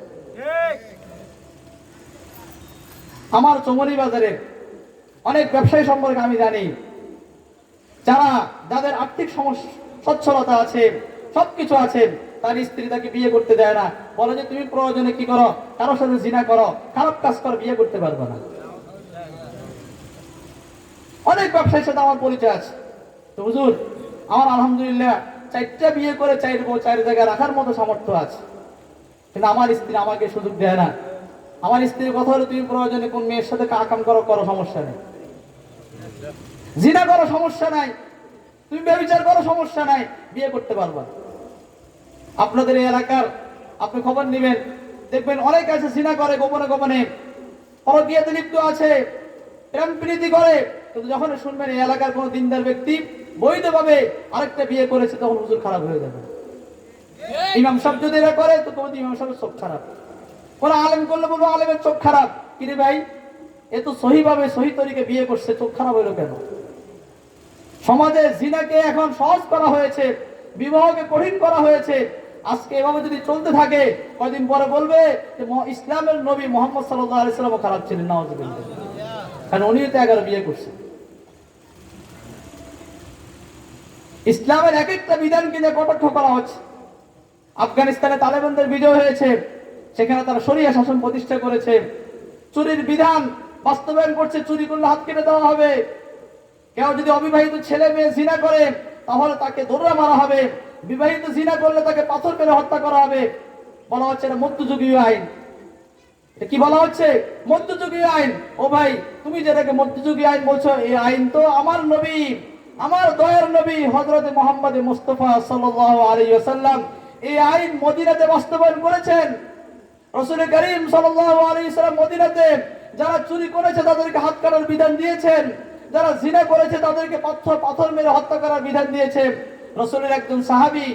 আমার চমরি বাজারে অনেক ব্যবসায়ী সম্পর্কে আমি জানি, যাদের আর্থিক সচ্ছলতা আছে, সবকিছু আছে, তার স্ত্রী তাকে বিয়ে করতে দেয় না, বলে যে তুমি প্রয়োজনে কি করো, কারোর সাথে জিনা করো, খারাপ কাজ করো, বিয়ে করতে পারবে না। অনেক ব্যবসায়ীর সাথে আমার পরিচয় আছে। তো হুজুর, আমার আলহামদুলিল্লাহ 4টা বিয়ে করে 4 বউ 4 জায়গায় রাখার মতো সামর্থ্য আছে, কিন্তু আমার স্ত্রী আমাকে সুযোগ দেয় না। আমার স্ত্রীর কথা হলো তুমি প্রয়োজনে কোন মেয়ের সাথে কাম করো, সমস্যা নেই। জিনা করো, সমস্যা নাই। তুমি ব্যভিচার করো, সমস্যা নাই, বিয়ে করতে পারবা। আপনাদের এই এলাকার আপনি খবর নেবেন, দেখবেন অনেক আছে জিনা করে, গোপনে গোপনে পরকীয়াতে লিপ্ত আছে, প্রেম প্রীতি করে। কিন্তু যখন শুনবেন এই এলাকার কোন দিনদার ব্যক্তি বৈধভাবে আরেকটা বিয়ে করেছে, তখন হুজুর খারাপ হয়ে যাবে। ইমাম সাহেব যদি এরা করে, তো তোমাদের ইমাম সাহেবের চোখ খারাপ। কোন আলেম করলে বলবো আলেমের চোখ খারাপ। কিরে ভাই, এ তো সহিভাবে সহি তরিকে বিয়ে করছে, চোখ খারাপ হইলো কেন? সমাজে জিনাকে এখন সহজ করা হয়েছে, বিবাহকে কঠিন করা হয়েছে। আজকে এভাবে যদি চলতে থাকে, কয়দিন পরে বলবে যে ইসলামের নবী মুহাম্মদ সাল্লাল্লাহু আলাইহি ওয়াসাল্লাম খারাপ ছিলেন, নাউযুবিল্লাহ। কারণ উনিও তো 11 বিয়ে করছে। ইসলামের এক একটা বিধানকে নিয়ে কটাক্ষ করা হচ্ছে। আফগানিস্তানে তালেবানদের বিজয় হয়েছে, সেখানে তারা শরিয়া শাসন প্রতিষ্ঠা করেছে, চুরির বিধান বাস্তবায়ন করছে, চুরি করলে হাত কেটে দেওয়া হবে। কেউ যদি অবিবাহিত ছেলে মেয়ে জিনা করে, তাহলে তাকে দৌড়া মারা হবে। বিবাহিত জিনা করলে তাকে পাথর মেরে হত্যা করা হবে। বলা হচ্ছে এটা মধ্যযুগীয় আইন। এটা কি বলা হচ্ছে? মধ্যযুগীয় আইন। ও ভাই, তুমি যেটাকে মধ্যযুগীয় আইন বলছো, এই আইন তো আমার নবী, আমার দয়ার নবী হযরত মুহাম্মদ মুস্তাফা সাল্লাল্লাহু আলাইহি ওয়াসাল্লাম এই আইন মদিনাতে বাস্তবায়ন করেছেন। রাসূল করিম সাল্লাল্লাহু আলাইহি ওয়াসাল্লাম মদিনাতে যারা চুরি করেছে তাদেরকে হাত কাটার বিধান দিয়েছেন, যারা জিনা করেছে তাদেরকে পাথর মেরে হত্যা করার বিধান দিয়েছেন। রাসূলের একজন সাহাবী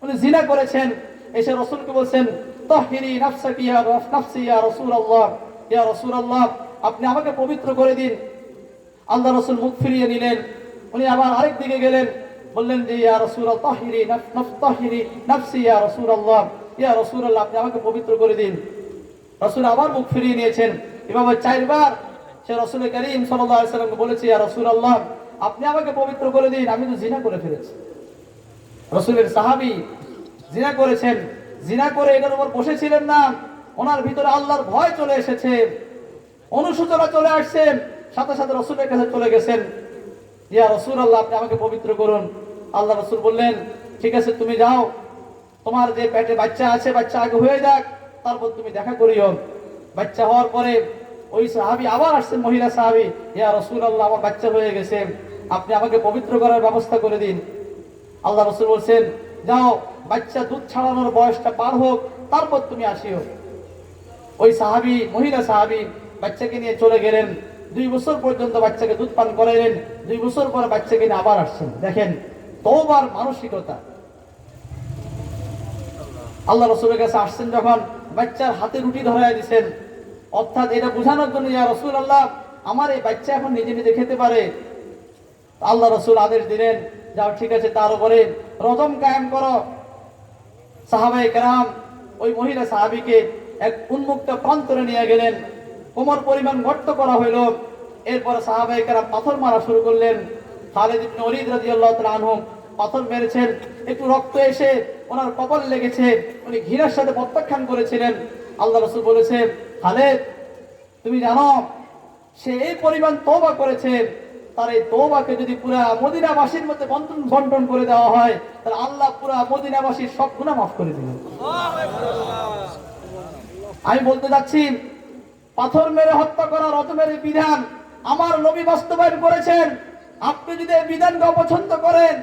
উনি জিনা করেছেন, এসে রাসূলকে বলছেন তাহহিরি নাফসাকি ইয়া নাফসি ইয়া রাসূলুল্লাহ, ইয়া রাসূলুল্লাহ, আপনি আমাকে পবিত্র করে দিন। আল্লাহ রাসূল মুখ ফিরিয়ে নিলেন। উনি আবার আরেক দিকে গেলেন, বললেন যে ইয়া রাসূলুল্লাহ তাহহিরি তাহহিরি নাফসি ইয়া রাসূলুল্লাহ, ইয়া রাসূলুল্লাহ, আপনি আমাকে পবিত্র করে দিন। রাসূল আবার মুখ ফিরিয়ে নিয়েছেন। এভাবে 4 বার সে রাসূল করিম সাল্লাল্লাহু আলাইহি সাল্লামকে বলেছে, ইয়া রাসূলুল্লাহ, আপনি আমাকে পবিত্র করে দিন, আমি তো জিনা করে ফেলেছি। রাসূলের সাহাবী জিনা করেছেন, জিনা করে এটার উপর বসেছিলেন না, ওনার ভিতরে আল্লাহর ভয় চলে এসেছে, অনুশোচনা চলে আসছে, সাথে সাথে রাসূলের কাছে চলে গেছেন, ইয়া রাসূলুল্লাহ, আপনি আমাকে পবিত্র করুন। আল্লাহ রাসূল বললেন, ঠিক আছে, তুমি যাও, তোমার যে পেটে বাচ্চা আছে বাচ্চা আগে হয়ে যাক, তারপর তুমি দেখা করিও। বাচ্চা হওয়ার পরে ওই সাহাবী আবার আসছেন, মহিলা সাহাবী, ইয়া রাসূলুল্লাহ, আমার বাচ্চা হয়ে গেছে, আপনি আমাকে পবিত্র করার ব্যবস্থা করে দিন। আল্লাহ রাসূল বলছেন, যাও, বাচ্চা দুধ ছাড়ানোর বয়সটা পার হোক, তারপর তুমি আসিও। ওই সাহাবী, মহিলা সাহাবী বাচ্চাকে নিয়ে চলে গেলেন, 2 বছর পর্যন্ত বাচ্চাকে দুধ পান করাইলেন, 2 বছর পর বাচ্চাকে নিয়ে আবার আসছেন। দেখেন তওবার মানসিকতা। আল্লাহ রাসূলের কাছে আসছেন যখন, বাচ্চার হাতে রুটি ধরায় দিয়েছেন, অর্থাৎ এটা বোঝানোর জন্য, ইয়া রাসূলুল্লাহ, আমার এই বাচ্চা এখন নিজে নিজে খেতে পারে। আল্লাহ রাসূল আদেশ দিলেন, যাও, ঠিক আছে, তার উপরে রজম কায়েম করো। সাহাবায়ে কেরাম ওই মহিলা সাহাবীকে এক উন্মুক্ত প্রান্তরে নিয়ে গেলেন, কোমর পরিমাণ গর্ত করা হইল। এরপরে সাহাবায়ে কেরাম পাথর মারা শুরু করলেন। খালিদ ইবনে ওলীদ রাদিয়াল্লাহু তাআলা আনহু পাথর মেরেছেন, একটু রক্ত এসে ওনার কপালে লেগেছে, উনি ঘৃণার সাথে প্রত্যাখ্যান করেছিলেন। আল্লাহ রাসূল বলেছে, খালিদ, তুমি জানো সে এই পরিমাণ তওবা করেছে, তার এই তওবাকে যদি পুরা মদিনাবাসীর মধ্যে বন্টন করে দেওয়া হয়, তাহলে আল্লাহ পুরা মদিনাবাসীর সব গুনাহ মাফ করে দিবেন। আমি বলতে যাচ্ছি, পাথর মেরে হত্যা করা রজমের বিধান আমার নবী বাস্তবায়ন করেছেন। আপনি যদি এই বিধানকে অপছন্দ করেন,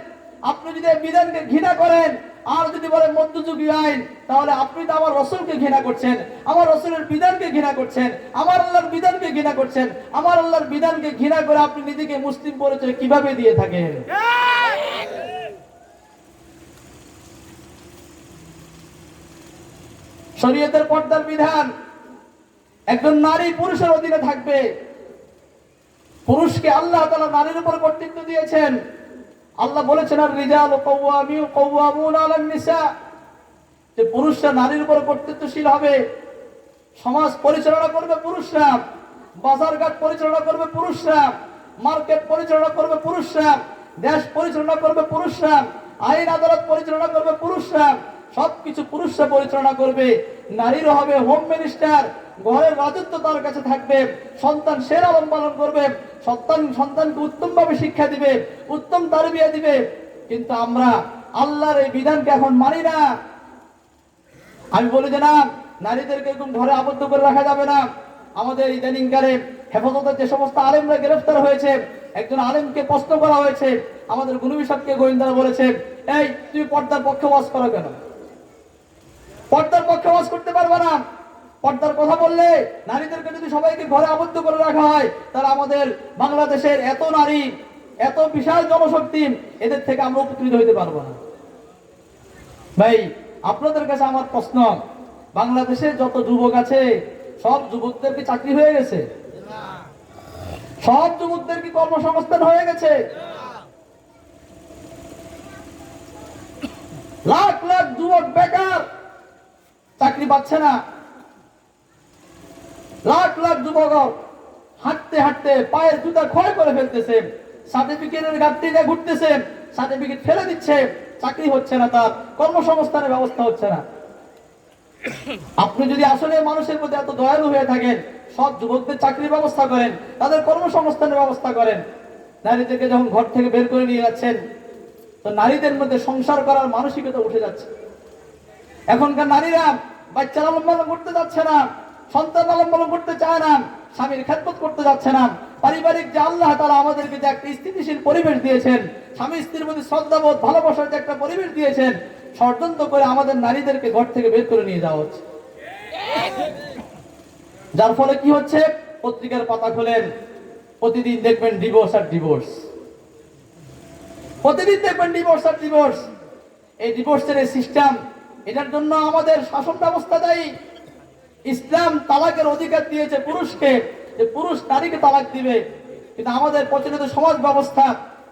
আপনি যদি এই বিধানকে ঘৃণা করেন, আর যদি বলেন মধ্যযুগীয় আইন, তাহলে আপনি তো আমার রাসূলকে ঘৃণা করছেন, আমার রাসূলের বিধানকে ঘৃণা করছেন, আমার আল্লাহর বিধানকে ঘৃণা করছেন। আমার আল্লাহর বিধানকে ঘৃণা করে আপনি নিজেকে মুসলিম পরিচয় কিভাবে দিয়ে থাকেন? শরীয়তের পর্দার বিধান, একজন নারী পুরুষের অধীনে থাকবে। পুরুষকে আল্লাহ তাআলা নারীর উপর কর্তৃত্ব দিয়েছেন। আল্লাহ বলেছেন, আর রিজালু কাওয়ামুনা আলান নিসা, যে পুরুষরা নারীর উপর কর্তৃত্বশীল হবে। সমাজ পরিচালনা করবে পুরুষরা, বাজারঘাট পরিচালনা করবে পুরুষরা, মার্কেট পরিচালনা করবে পুরুষরা, দেশ পরিচালনা করবে পুরুষরা, আইন আদালত পরিচালনা করবে পুরুষরা, সবকিছু পুরুষরা পরিচালনা করবে। নারীরও হবে হোম মিনিস্টার, ঘরের রাজত্ব তার কাছে থাকবে, সন্তান সে লালন পালন করবে, সন্তানকে উত্তম ভাবে শিক্ষা দিবে, উত্তম তারবিয়া দিবে। কিন্তু আমরা আল্লাহর এই বিধানকে এখন মানি না। আমি বলি যে না, নারীদেরকে একদম ঘরে আবদ্ধ করে রাখা যাবে না। আমাদের ইদানিংকালে হেফাজতের যে সমস্ত আলেমরা গ্রেফতার হয়েছে, একজন আলেমকে প্রশ্ন করা হয়েছে, আমাদের গুনবি সাহেবকে গোয়েন্দারা বলেছে, এই তুমি পর্দার পক্ষে ওয়াজ করো কেন? পর্দার পক্ষে ওয়াজ করতে পারবে না। পর্দার কথা বললে নারীদেরকে যদি সবাইকে ঘরে আবদ্ধ করে রাখা হয়, তাহলে আমাদের বাংলাদেশের এত নারী, এত বিশাল জনশক্তি, এদের থেকে আমরা উপকৃত হইতে পারবো না। ভাই, আপনাদের কাছে আমার প্রশ্ন, বাংলাদেশে যত যুবক আছে সব যুবকদের কি চাকরি হয়ে গেছে? সব যুবকদের কি কর্মসংস্থান হয়ে গেছে? লাখ লাখ যুবক বেকার, চাকরি পাচ্ছে না। লাখ লাখ যুবক হাঁটতে হাঁটতে পায়ের জুতা ক্ষয় করে ফেলতেছে, সার্টিফিকেটের ঘাটতিতে ঘুরতেছে, সার্টিফিকেট ফেলে দিচ্ছে, চাকরি হচ্ছে না, তার কর্মসংস্থানের ব্যবস্থা হচ্ছে না। আপনি যদি আসলে মানুষের প্রতি এত দয়ালু হয়ে থাকেন, সব যুবকদের চাকরির ব্যবস্থা করেন, তাদের কর্মসংস্থানের ব্যবস্থা করেন। নারীদেরকে যখন ঘর থেকে বের করে নিয়ে যাচ্ছেন, তো নারীদের মধ্যে সংসার করার মানসিকতা উঠে যাচ্ছে। এখনকার নারীরা বাচ্চা লালন পালন করতে যাচ্ছে না, সন্তান লালন পালন করতে চায় না, স্বামীর খেদমত করতে যাচ্ছে না। পারিবারিক যে আল্লাহ তাআলা আমাদেরকে যে একটা স্থিতিশীল পরিবেশ দিয়েছেন, স্বামী স্ত্রীর মধ্যে শ্রদ্ধাবোধ, ভালোবাসার যে একটা পরিবেশ দিয়েছেন, ষড়যন্ত্র করে আমাদের নারীদেরকে ঘর থেকে বের করে নিয়ে যাওয়া হচ্ছে। যার ফলে কি হচ্ছে, পত্রিকার পাতা খোলেন, প্রতিদিন দেখবেন ডিভোর্স আর ডিভোর্স, প্রতিদিন দেখবেন ডিভোর্স আর ডিভোর্স। এই ডিভোর্সের এই সিস্টেম, এটার জন্য আমাদের শাসন ব্যবস্থা দায়ী। ইসলাম তালাকের অধিকার দিয়েছে পুরুষকে, যে পুরুষ নারীকে তালাক দিবে, কিন্তু আমাদের প্রচলিত সমাজ ব্যবস্থা,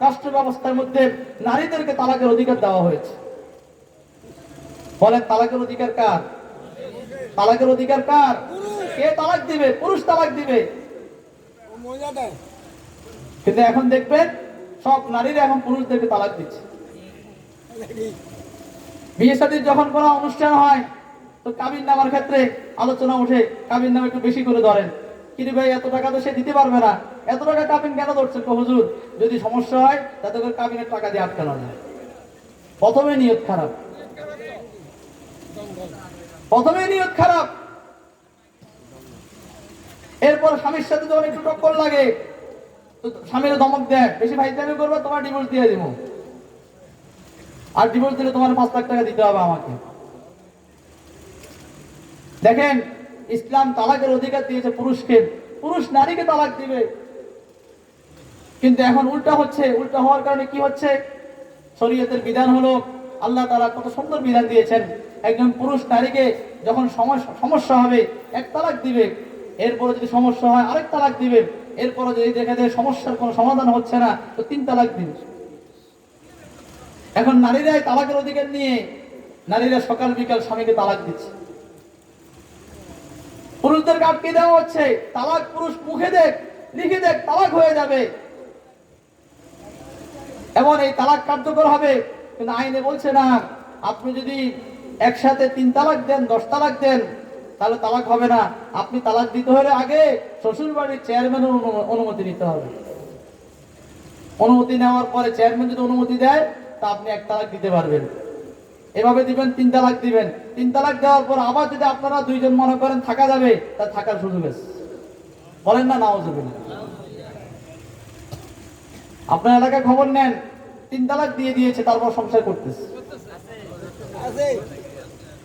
রাষ্ট্র ব্যবস্থার মধ্যে নারীদেরকে তালাকের অধিকার দেওয়া হয়েছে। বলেন, তালাকের অধিকার কার? তালাকের অধিকার কার? কে তালাক দিবে? পুরুষ তালাক দিবে। কিন্তু এখন দেখবেন সব নারীরা এখন পুরুষদেরকে তালাক দিচ্ছে। বিয়ে শাদীর যখন কোনো অনুষ্ঠান হয় তো কাবিন নামার ক্ষেত্রে আলোচনা উঠে, কাবিন নাম একটু বেশি করে ধরেন। কিন্তু ভাই এত টাকা তো সে দিতে পারবে না, এত টাকা কাবিন কেন ধরছেন? হুজুর যদি সমস্যা হয় তাতে করে কাবিনের টাকা দিয়ে আটকানো যায়। প্রথমে নিয়ত খারাপ, প্রথমে নিয়ত খারাপ। এরপর স্বামীর সাথে যখন একটু টক্কর লাগে তো স্বামীর ধমক দেয়, বেশি ফাইজলামি করবে তোমার ডিভোর্স দিয়ে দিব, আর ডিভোর্স দিলে তোমার 5 লাখ টাকা দিতে হবে আমাকে। দেখেন ইসলাম তালাকের অধিকার দিয়েছে পুরুষকে, পুরুষ নারীকে তালাক দিবে। কিন্তু এখন উল্টা হচ্ছে। উল্টা হওয়ার কারণে কি হচ্ছে? শরীয়তের বিধান হলো, আল্লাহ তাআলা কত সুন্দর বিধান দিয়েছেন, একজন পুরুষ নারীকে যখন সমস্যা হবে 1 তালাক দিবে, এরপরে যদি সমস্যা হয় আরেক তালাক দিবে, এরপরে যদি দেখে যে সমস্যার কোনো সমাধান হচ্ছে না তো 3 তালাক দিবে। এখন নারীরাই তালাকের অধিকার নিয়ে নারীরা সকাল বিকাল স্বামীকে তালাক দিচ্ছে। পুরুষদেরকে আটকে দেওয়া হচ্ছে, তালাক পুরুষ মুখে দেখ, লিখে দেখ, তালাক হয়ে যাবে। এমন এই তালাক কার্যকর হবে, কিন্তু আইনে বলছে না আপনি যদি একসাথে 3 তালাক দেন, 10 তালাক দেন, তাহলে তালাক হবে না। আপনি তালাক দিতে হলে আগে শ্বশুর বাড়ির চেয়ারম্যানের অনুমতি নিতে হবে। অনুমতি নেওয়ার পরে চেয়ারম্যান যদি অনুমতি দেয় তা আপনি 1 তালাক দিতে পারবেন। এভাবে দিবেন, 3 তালাক দিবেন। 3 তালাক দেওয়ার পর আবার যদি আপনারা 2 জন মনে করেন থাকা যাবে, তা থাকার সুযোগ আছে। বলেন না নাউজুবিল্লাহ। আপনার এলাকায় খবর নেন, 3 তালাক দিয়ে দিয়েছে, তারপর সংসার করতেছে।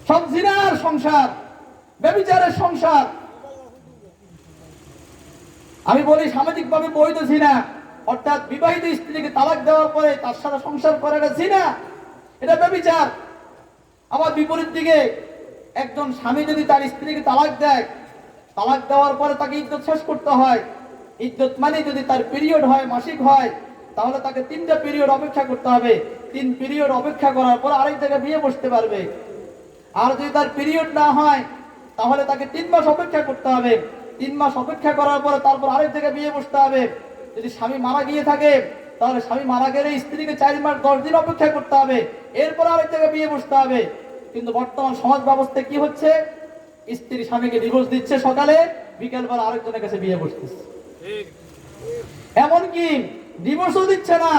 সব জিনার সংসার, ব্যভিচারের সংসার। আমি বলি সামাজিকভাবে বৈধ জিনা, অর্থাৎ বিবাহিত স্ত্রীকে তালাক দেওয়ার পরে তার সাথে সংসার করে, এটা জিনা, এটা ব্যভিচার। আবার বিপরীত দিকে একজন স্বামী যদি তার স্ত্রীকে তালাক দেয়, তালাক দেওয়ার পরে তাকে ইদ্যত শেষ করতে হয়। ইদ্যত মানে যদি তার পিরিয়ড হয়, মাসিক হয়, তাহলে তাকে 3টা পিরিয়ড অপেক্ষা করতে হবে। 3 পিরিয়ড অপেক্ষা করার পর আরেক জায়গায় বিয়ে বসতে পারবে। আর যদি তার পিরিয়ড না হয় তাহলে তাকে 3 মাস অপেক্ষা করতে হবে। 3 মাস অপেক্ষা করার পরে তারপর আরেক জায়গায় বিয়ে বসতে হবে। যদি স্বামী মারা গিয়ে থাকে তাহলে স্বামী মারা গেলে স্ত্রীকে 4 মাস 10 দিন অপেক্ষা করতে হবে, এরপর আরেক জায়গায় বিয়ে বসতে হবে। কিন্তু বর্তমান সমাজ ব্যবস্থায় কি হচ্ছে? স্ত্রী স্বামীকে ডিভোর্স দিচ্ছে সকালে, বিকেলবেলা আরেকজনের কাছে বিয়ে বসতেছে। এমনকি ডিভোর্সও দিচ্ছে না,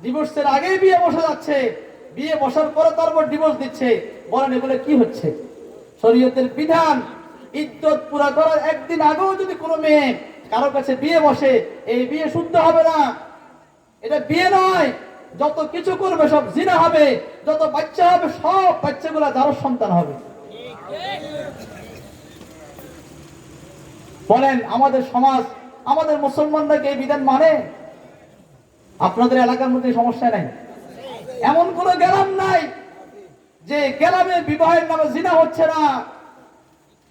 ডিভোর্সের আগেই বিয়ে বসে যাচ্ছে, বিয়ে বসার পরে তারপর ডিভোর্স দিচ্ছে। বলেন এগুলো কি হচ্ছে? শরীয়তের বিধান, ইদ্যত পুরা করার 1 দিন আগেও যদি কোনো মেয়ে কারো কাছে বিয়ে বসে, এই বিয়ে শুদ্ধ হবে না, এটা বিয়ে নয়। যত কিছু করবে সব জিনা হবে, যত বাচ্চা হবে সব বাচ্চাগুলা যার সন্তান হবে। বলেন আমাদের সমাজ, আমাদের মুসলমানরা কি এই বিধান মানে? আপনাদের এলাকার মধ্যে সমস্যা নাই? এমন কোন গ্রাম নাই যে গ্রামে বিবাহের নামে জিনা হচ্ছে না?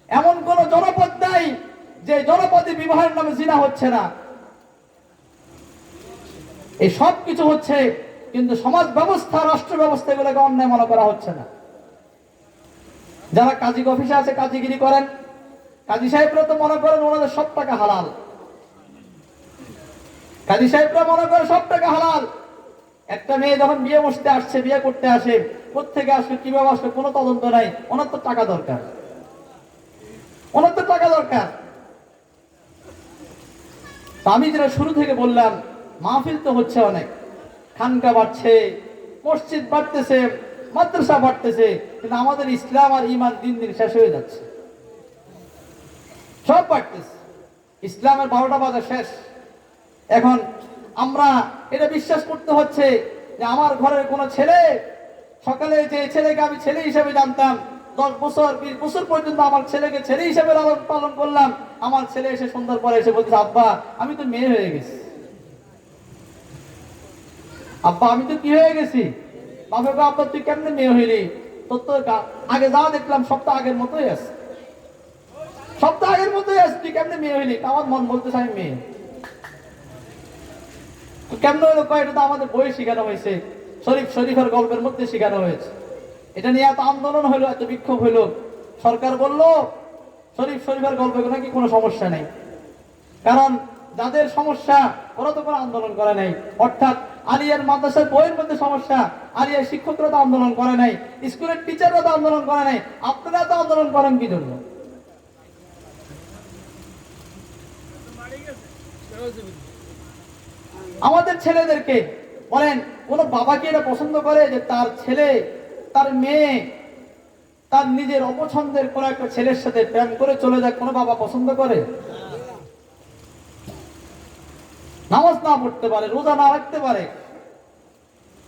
এমন কোন জনপদ নাই যে জনপদে বিবাহের নামে জিনা হচ্ছে না? এই সব কিছু হচ্ছে, কিন্তু সমাজ ব্যবস্থা, রাষ্ট্র ব্যবস্থা এগুলোকে অন্যায় মনে করা হচ্ছে না। যারা কাজী অফিসে আছে, কাজীগিরি করেন, কাজী সাহেবরা তো মনে করেন ওনাদের সব টাকা হালাল। কাজী সাহেবরা মনে করে সব টাকা হালাল। একটা মেয়ে যখন বিয়ে বসতে আসছে, বিয়ে করতে আসে, কোত্থেকে আসবে, কিভাবে আসবে, কোনো তদন্ত নাই। ওনার তো টাকা দরকার, ওনার তো টাকা দরকার। আমি যেটা শুরু থেকে বললাম, মাহফিল তো হচ্ছে অনেক, খানকা বাড়ছে, মসজিদ বাড়তেছে, মাদ্রাসা বাড়তেছে, কিন্তু আমাদের ইসলাম আর ঈমান দিন দিন শেষ হয়ে যাচ্ছে। সব বাড়তেছে, ইসলামের 12টা বাজা শেষ। এখন আমরা এটা বিশ্বাস করতে হচ্ছে যে আমার ঘরের কোনো ছেলে, সকালে যে ছেলেকে আমি ছেলে হিসেবে জানতাম, 10 বছর 20 বছর পর্যন্ত আমার ছেলেকে ছেলে হিসেবে লালন পালন করলাম, আমার ছেলে এসে সন্ধ্যার পরে এসে বলছে, আব্বা আমি তো মেয়ে হয়ে গেছি। আব্বা আমি তো কি হয়ে গেছি? বাবা আব্বা তুই কেমনে মেয়ে হইলি? তোর তো আগে যা দেখলাম সব তো আগের মতোই আছে, সব তো আগের মতোই আছে, তুই কেমনে মেয়ে হইলি? আমার মন বলতেছে আমি মেয়ে। কেমনে হইলো? এটা তো আমাদের বইয়ে শেখানো হয়েছে, শরীফের গল্পের মধ্যে শেখানো হয়েছে। এটা নিয়ে এত আন্দোলন হইলো, এত বিক্ষোভ হইলো, সরকার বলল শরীফের গল্পে নাকি কোনো সমস্যা নেই। কারণ যাদের সমস্যা ওরা তো কোনো আন্দোলন করে নাই, অর্থাৎ আলিয়ার মাদ্রাসার বইয়ের মধ্যে সমস্যা, আলিয়ার শিক্ষকরা তো আন্দোলন করে নাই, স্কুলের টিচাররা তো আন্দোলন করে নাই, আপনারা তো আন্দোলন করেন কি জন্য? আমাদের ছেলেদেরকে বলেন, কোন বাবা কি এটা পছন্দ করে যে তার ছেলে, তার মেয়ে তার নিজের অপছন্দের কোন একটা ছেলের সাথে প্রেম করে চলে যায়? কোন বাবা পছন্দ করে? নামাজ না পড়তে পারে, রোজা না রাখতে পারে,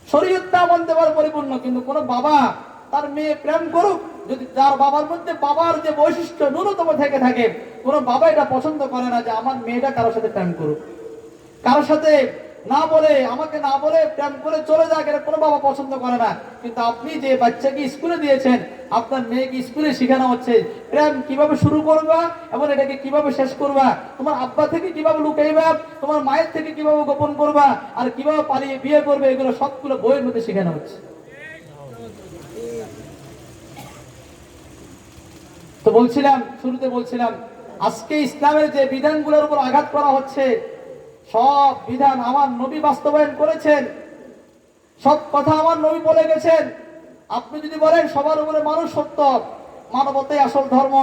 শরীয়ত না মানতে পারে পরিপূর্ণ, কিন্তু কোন বাবা তার মেয়ে প্রেম করুক, যদি তার বাবার মধ্যে বাবার যে বৈশিষ্ট্য ন্যূনতম থেকে থাকে, কোন বাবা এটা পছন্দ করে না যে আমার মেয়েটা কারোর সাথে প্রেম করুক, কারোর সাথে না বলে, আমাকে না বলে প্রেম করে চলে যাক, এটা কোনো বাবা পছন্দ করে না। কিন্তু আপনি যে বাচ্চাকে স্কুলে দিয়েছেন, আপনার মেয়েকে স্কুলে শেখানো হচ্ছে প্রেম কিভাবে শুরু করবা এবং এটাকে কিভাবে শেষ করবা, তোমার আব্বা থেকে কিভাবে লুকাইবা, তোমার মায়ের থেকে কিভাবে গোপন করবা, আর কিভাবে পালিয়ে বিয়ে করবে, এগুলো সবগুলো বইয়ের মধ্যে শেখানো হচ্ছে। তো বলছিলাম, শুরুতে বলছিলাম, আজকে ইসলামের যে বিধানগুলোর উপর আঘাত করা হচ্ছে, সব বিধান আমার নবী বাস্তবায়ন করেছেন, সব কথা আমার নবী বলে গেছেন। আপনি যদি বলেন সবার উপরে মানুষ সত্য, মানবতাই আসল ধর্ম,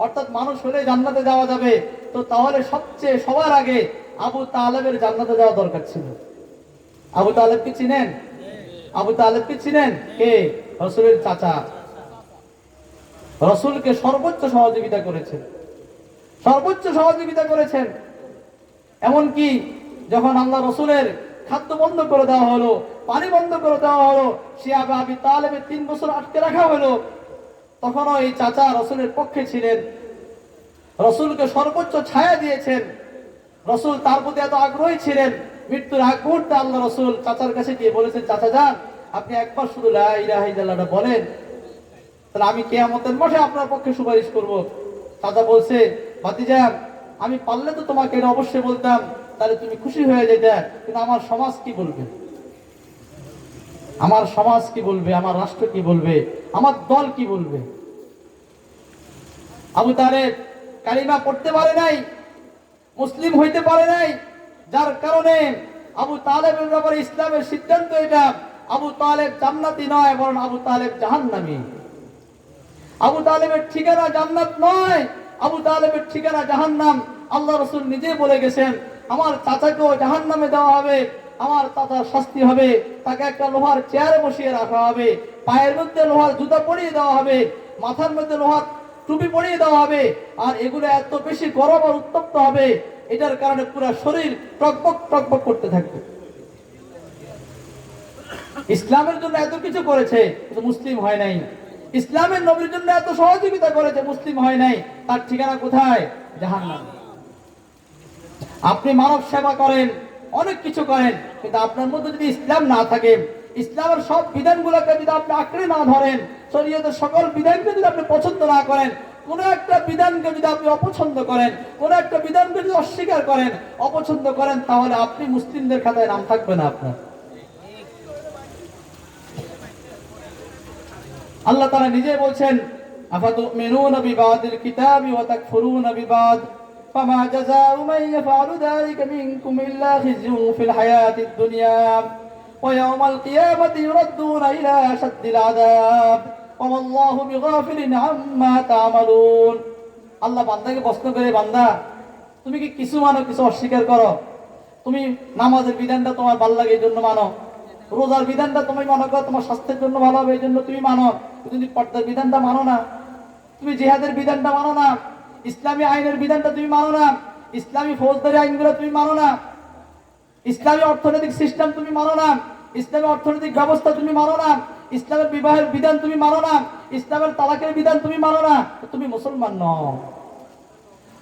অর্থাৎ মানুষ হলে জান্নাতে যাওয়া যাবে, তো তাহলে সবচেয়ে সবার আগে আবু তালেবের জান্নাতে যাওয়া দরকার ছিল। আবু তালেব কি চিনেন? আবু তালেব কি চিনেন? কে? রসুলের চাচা। রসুলকে সর্বোচ্চ সহযোগিতা করেছেন, সর্বোচ্চ সহযোগিতা করেছেন। এমনকি যখন আল্লাহ রসুলের খাদ্য বন্ধ করে দেওয়া হলো, পানি বন্ধ করে দেওয়া হলো, সে আবি তালেবের 3 বছর আটকে রাখা হলো, তখনও এই চাচা রসুলের পক্ষে ছিলেন, রসুলকে সর্বোচ্চ ছায়া দিয়েছেন, রসুল তার প্রতি এত আগ্রহী ছিলেন। মৃত্যুর আগ মুহূর্তে আল্লাহ রসুল চাচার কাছে গিয়ে বলেছেন, চাচা যান, আপনি একবার শুধু লা ইলাহা ইল্লাল্লাহটা বলেন, তাহলে আমি কিয়ামতের মাঠে আপনার পক্ষে সুপারিশ করব। চাচা বলছে, ভাতিজা, আমি পারলে তো তোমাকে এটা অবশ্যই বলতাম, তাহলে তুমি খুশি হয়ে যেতে, কিন্তু আমার সমাজ কি বলবে, আমার সমাজ কি বলবে, আমার রাষ্ট্র কি বলবে, আমার দল কি বলবে? আবু তালেব কালিমা পড়তে পারে নাই, মুসলিম হইতে পারে নাই, যার কারণে আবু তালেবের ব্যাপারে ইসলামের সিদ্ধান্ত এটা, আবু তালেব জান্নাতি নয়, বরং আবু তালেব জাহান্নামী। আবু তালেবের ঠিকানা জান্নাত নয়, আবু তালেবের ঠিকানা জাহান্নাম। আল্লাহ রসুল নিজে বলে গেছেন, আমার চাচাকেও জাহান্নামে দেওয়া হবে, আমার চাচার শাস্তি হবে, তাকে একটা লোহার চেয়ারে বসিয়ে রাখা হবে, পায়ের মধ্যে লোহার জুতা পরিয়ে দেওয়া হবে, মাথার মধ্যে লোহার টুপি পরিয়ে দেওয়া হবে, আর এগুলো এত বেশি গরম আর উত্তপ্ত হবে, এটার কারণে পুরো শরীর টকবক টকবক করতে থাকবে। ইসলামের জন্য এত কিছু করেছে, কিন্তু মুসলিম হয় নাই। ইসলামের নবীর জন্য এত সহযোগিতা করেছে, মুসলিম হয় নাই, তার ঠিকানা কোথায়? জাহান্নাম। আপনি মানব সেবা করেন, অনেক কিছু করেন, কিন্তু আপনার মধ্যে যদি ইসলাম না থাকে, ইসলামের সব বিধানগুলোকে যদি আপনি আঁকড়ে না ধরেন, শরীয়তের সকল বিধানকে যদি আপনি পছন্দ না করেন, কোন একটা বিধানকে যদি আপনি অপছন্দ করেন, কোন একটা বিধানকে যদি অস্বীকার করেন, অপছন্দ করেন, তাহলে আপনি মুসলিমদের খাতায় নাম থাকবে না আপনার। আল্লাহ তাআলা নিজে বলছেন, আফাতুমিনুনা বিবাদিল কিতাবি ওয়া তাকফুরুনা বিবাদ ফামা জাযাউ মান ইয়াফআলু যালিকা মিনকুম ইল্লা খিzyun ফিল হায়াতিদ দুনিয়া ওয়া ইয়াওমাল কিয়ামাতি ইউরাদ্দুনা ইলা আশাদ্দিল আযাব ওয়া মাল্লাহু বিগাফিলিন আম্মা তা'মালুন। আল্লাহ বান্দাকে প্রশ্ন করে, বান্দা তুমি কি কিছু মানো, কিছু অস্বীকার করো? তুমি নামাজের বিধানটা তোমার ভালো লাগে এই জন্য মানো, রোজার বিধানটা তুমি মনে করো তোমার স্বাস্থ্যের জন্য ভালো হবে এই জন্য তুমি মানো, তুমি পর্দার বিধানটা মানো না, তুমি জিহাদের বিধানটা মানো না, ইসলামী আইনের বিধানটা তুমি মানো না, ইসলামী ফৌজদারি আইনগুলো তুমি মানো না, ইসলামী অর্থনৈতিক সিস্টেম তুমি মানো না, ইসলামী অর্থনৈতিক ব্যবস্থা তুমি মানো না, ইসলামের বিবাহের বিধান তুমি মানো না, ইসলামের তালাকের বিধান তুমি মানো না, তুমি মুসলমান নও।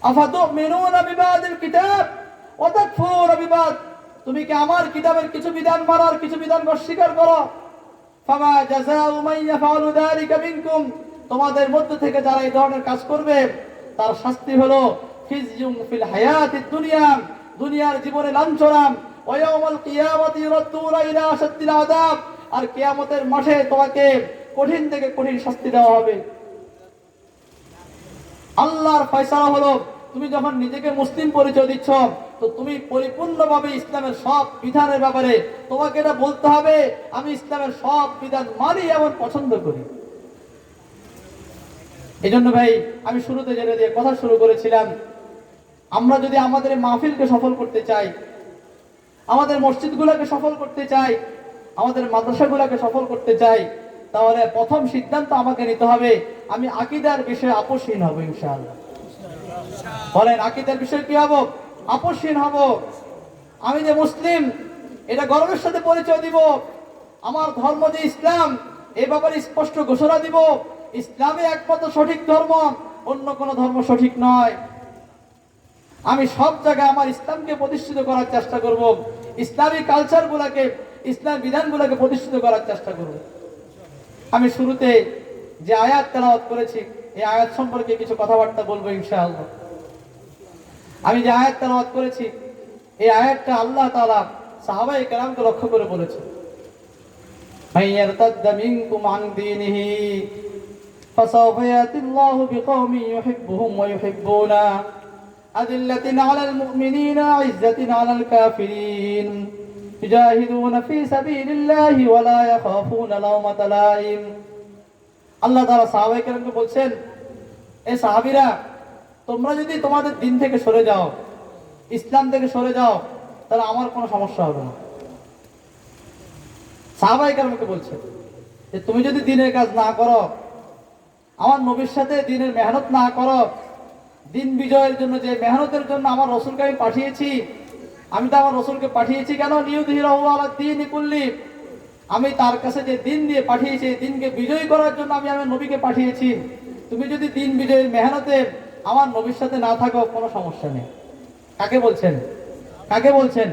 আফাতুমিনুনা বিবাদিল কিতাব ওয়া তাকফুরুনা বিবাদ, তুমি কি আমার কিতাবের কিছু বিধান মানো আর কিছু বিধান অস্বীকার করো? ফামা জাযাউ মান ইয়াফআলু যালিকা মিনকুম, তোমাদের মধ্য থেকে যারা এই ধরনের কাজ করবে তার শাস্তি হলো খিযুন ফিল হায়াতিদ দুনিয়া, দুনিয়ার জীবনে লাঞ্ছনা, ওয়া ইয়াউমাল কিয়ামাতি ইউরাদ্দুনা ইলা আশাদ্দিল আযাব, আর কিয়ামতের মাঠে তোমাকে কঠিন থেকে কঠিন শাস্তি দেওয়া হবে। আল্লাহর ফয়সালা হলো, তুমি যখন নিজেকে মুসলিম পরিচয় দিচ্ছ, তো তুমি পরিপূর্ণভাবে ইসলামের সব বিধানের ব্যাপারে তোমাকে এটা বলতে হবে, আমি ইসলামের সব বিধান মানি এবং পছন্দ করি। এই জন্য ভাই আমি শুরুতে জেনে দিয়ে কথা শুরু করেছিলাম, আমরা যদি আমাদের মাহফিলকে সফল করতে চাই, আমাদের মসজিদগুলোকে সফল করতে চাই, আমাদের মাদ্রাসাগুলোকে সফল করতে চাই, তাহলে প্রথম সিদ্ধান্ত আমাকে নিতে হবে, আমি আকীদার বিষয়ে আপোষহীন হব ইনশাআল্লাহ। বলেন আকীদার বিষয়ে কি হব? আপোষহীন হব। আমি যে মুসলিম এটা গর্বের সাথে পরিচয় দিব। আমার ধর্ম যে ইসলাম এ ব্যাপারে স্পষ্ট ঘোষণা দিব, ইসলামই একমাত্র সঠিক ধর্ম, অন্য কোনো ধর্ম সঠিক নয়। আমি সব জায়গায় আমার ইসলামকে প্রতিষ্ঠিত করার চেষ্টা করব, ইসলামী কালচারগুলোকে, ইসলাম বিধানগুলোকে প্রতিষ্ঠিত করার চেষ্টা করব। আমি শুরুতে যে আয়াত তেলাওয়াত করেছি এই আয়াত সম্পর্কে কিছু কথাবার্তা বলবো ইনশাআল্লাহ। আমি যে আয়াত তেলাওয়াত করেছি এই আয়াতটা আল্লাহ তাআলা সাহাবায়ে কেরামকে লক্ষ্য করে বলেছেন, মাইয়ারতাদ্দা মিনকুম আন দীনিহি ফাসাওফা ইয়াতিল্লাহু বিকওমিন ইউহিব্বুহুম ওয়া ইউহিব্বুনা আযিল্লাতিন আলাল মুমিনিনা ইজ্জাতিন আলাল কাফিরিন ইউজাহিদুনা ফি সাবিলিল্লাহি ওয়া লা ইয়াখাফুনা লাওমাতা লাইম। আল্লাহ তাআলা সাহাবায়ে কেরামকে বলছেন, এ সাহাবীরা, তোমরা যদি তোমাদের দিন থেকে সরে যাও, ইসলাম থেকে সরে যাও, তাহলে আমার কোনো সমস্যা হবে না। সাহাবায়ে কেরামকে বলছে যে তুমি যদি দ্বীনের কাজ না করো, আমার নবীর সাথে দ্বীনের মেহনত না করো, দিন বিজয়ের জন্য যে মেহনতের জন্য আমার রাসূলকে আমি পাঠিয়েছি, আমি তো আমার রাসূলকে পাঠিয়েছি কেন? লিইউযহিরাহু আলা দ্বীনি কুল্লি, আমি তার কাছে যে দিন দিয়ে পাঠিয়েছি, দিনকে বিজয়ী করার জন্য আমি আমার নবীকে পাঠিয়েছি। তুমি যদি দিন বিজয়ের মেহনতে আমার নবীর সাথে না থাকো, কোনো সমস্যা নেই। কাকে বলছেন? কাকে বলছেন?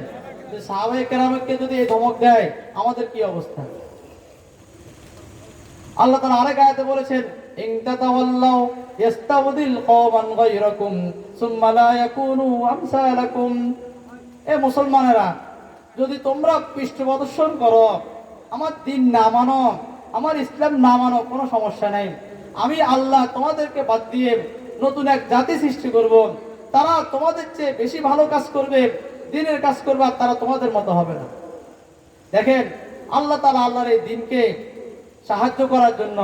যে সাহাবায়ে কেরামকে যদি এই ধমক দেয়, আমাদের কি অবস্থা? আল্লাহ তাআলা আরেক আয়াতে বলেছেন, ইন তাতাওয়াল্লাউ ইস্তাবদিল কওমান গায়রাকুম সুম্মা লা ইয়াকুনু আমসালাকুম। এ মুসলমানেরা, যদি তোমরা পৃষ্ঠপ্রদর্শন করো, আমার দিন না মানো, আমার ইসলাম না মানো, কোনো সমস্যা নাই। আমি আল্লাহ তোমাদেরকে বাদ দিয়ে নতুন এক জাতি সৃষ্টি করব, তারা তোমাদের চেয়ে বেশি ভালো কাজ করবে, দ্বীনের কাজ করবে, আর তারা তোমাদের মতো হবে না। দেখেন, আল্লাহ তাআলা আল্লাহর এই দ্বীনকে সাহায্য করার জন্য,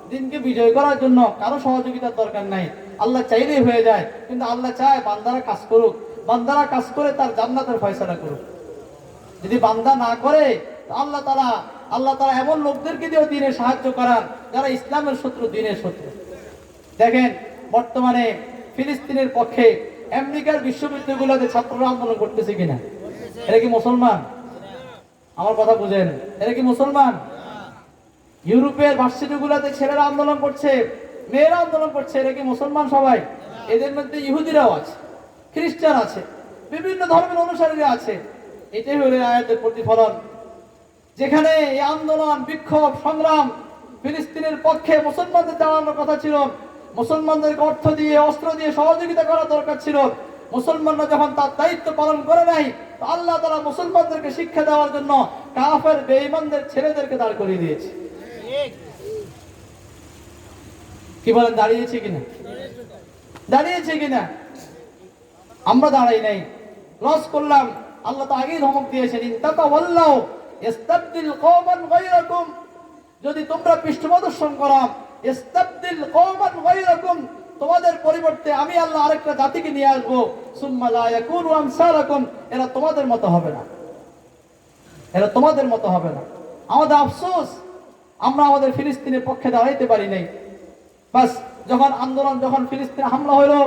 দ্বীনকে বিজয় করার জন্য কারো সহযোগিতার দরকার নাই। আল্লাহ চাইলেই হয়ে যায়, কিন্তু আল্লাহ চায় বান্দারা কাজ করুক, বান্দারা কাজ করে তার জান্নাতের ফয়সালা করুক। যদি বান্দা না করে, আল্লাহ তাআলা এমন লোকদেরকে দিয়েও দ্বীনে সাহায্য করান যারা ইসলামের শত্রু, দ্বীনের শত্রু। দেখেন, বর্তমানে ফিলিস্তিনের পক্ষে আমেরিকার বিশ্ববিদ্যালয়গুলোতে ছাত্ররা আন্দোলন করতেছে কিনা? এরা কি মুসলমান? আমার কথা বুঝেন, এরা কি মুসলমান? ইউরোপের ভার্সিটিগুলোতে ছেলেরা আন্দোলন করছে, মেয়েরা আন্দোলন করছে, এরা কি মুসলমান? সবাই। এদের মধ্যে ইহুদিরাও আছে, খ্রিস্টান আছে, বিভিন্ন ধর্মের অনুসারীরা আছে। এটাই হলো আয়াতের প্রতিফলন। যেখানে এই আন্দোলন, বিক্ষোভ, সংগ্রাম ফিলিস্তিনের পক্ষে মুসলমানদের জানানোর কথা ছিল, মুসলমানদেরকে অর্থ দিয়ে, অস্ত্র দিয়ে সহযোগিতা করা দরকার ছিল, মুসলমানরা যখন তার দায়িত্ব পালন করে নাই, তো আল্লাহ তাআলা মুসলমানদেরকে শিক্ষা দেওয়ার জন্য কাফের বেঈমানদের ছেলেদেরকে দাঁড় করিয়ে দিয়েছে। কি বলেন, দাঁড়িয়েছে কিনা? দাঁড়িয়েছে কিনা? আমরা দাঁড়াই নাই, লস করলাম। আল্লাহ তো আগেই ধমক দিয়েছেন, ইন তাতাওয়াল্লাউ ইস্তাবদিল কওমান গায়রাকুম, যদি তোমরা পৃষ্ঠপ্রদর্শন করো, ইস্তাবদিল কওমান গায়রাকুম, তোমাদের পরিবর্তে আমি আল্লাহ আরেকটা জাতিকে নিয়ে আসবো, সুম্মা লা ইয়াকুনু আমসালাকুম, এরা তোমাদের মতো হবে না, এরা তোমাদের মতো হবে না। আমাদের আফসোস, আমরা আমাদের ফিলিস্তিনের পক্ষে দাঁড়াইতে পারি নাই। বাস, যখন আন্দোলন, যখন ফিলিস্তিনে হামলা হইলো,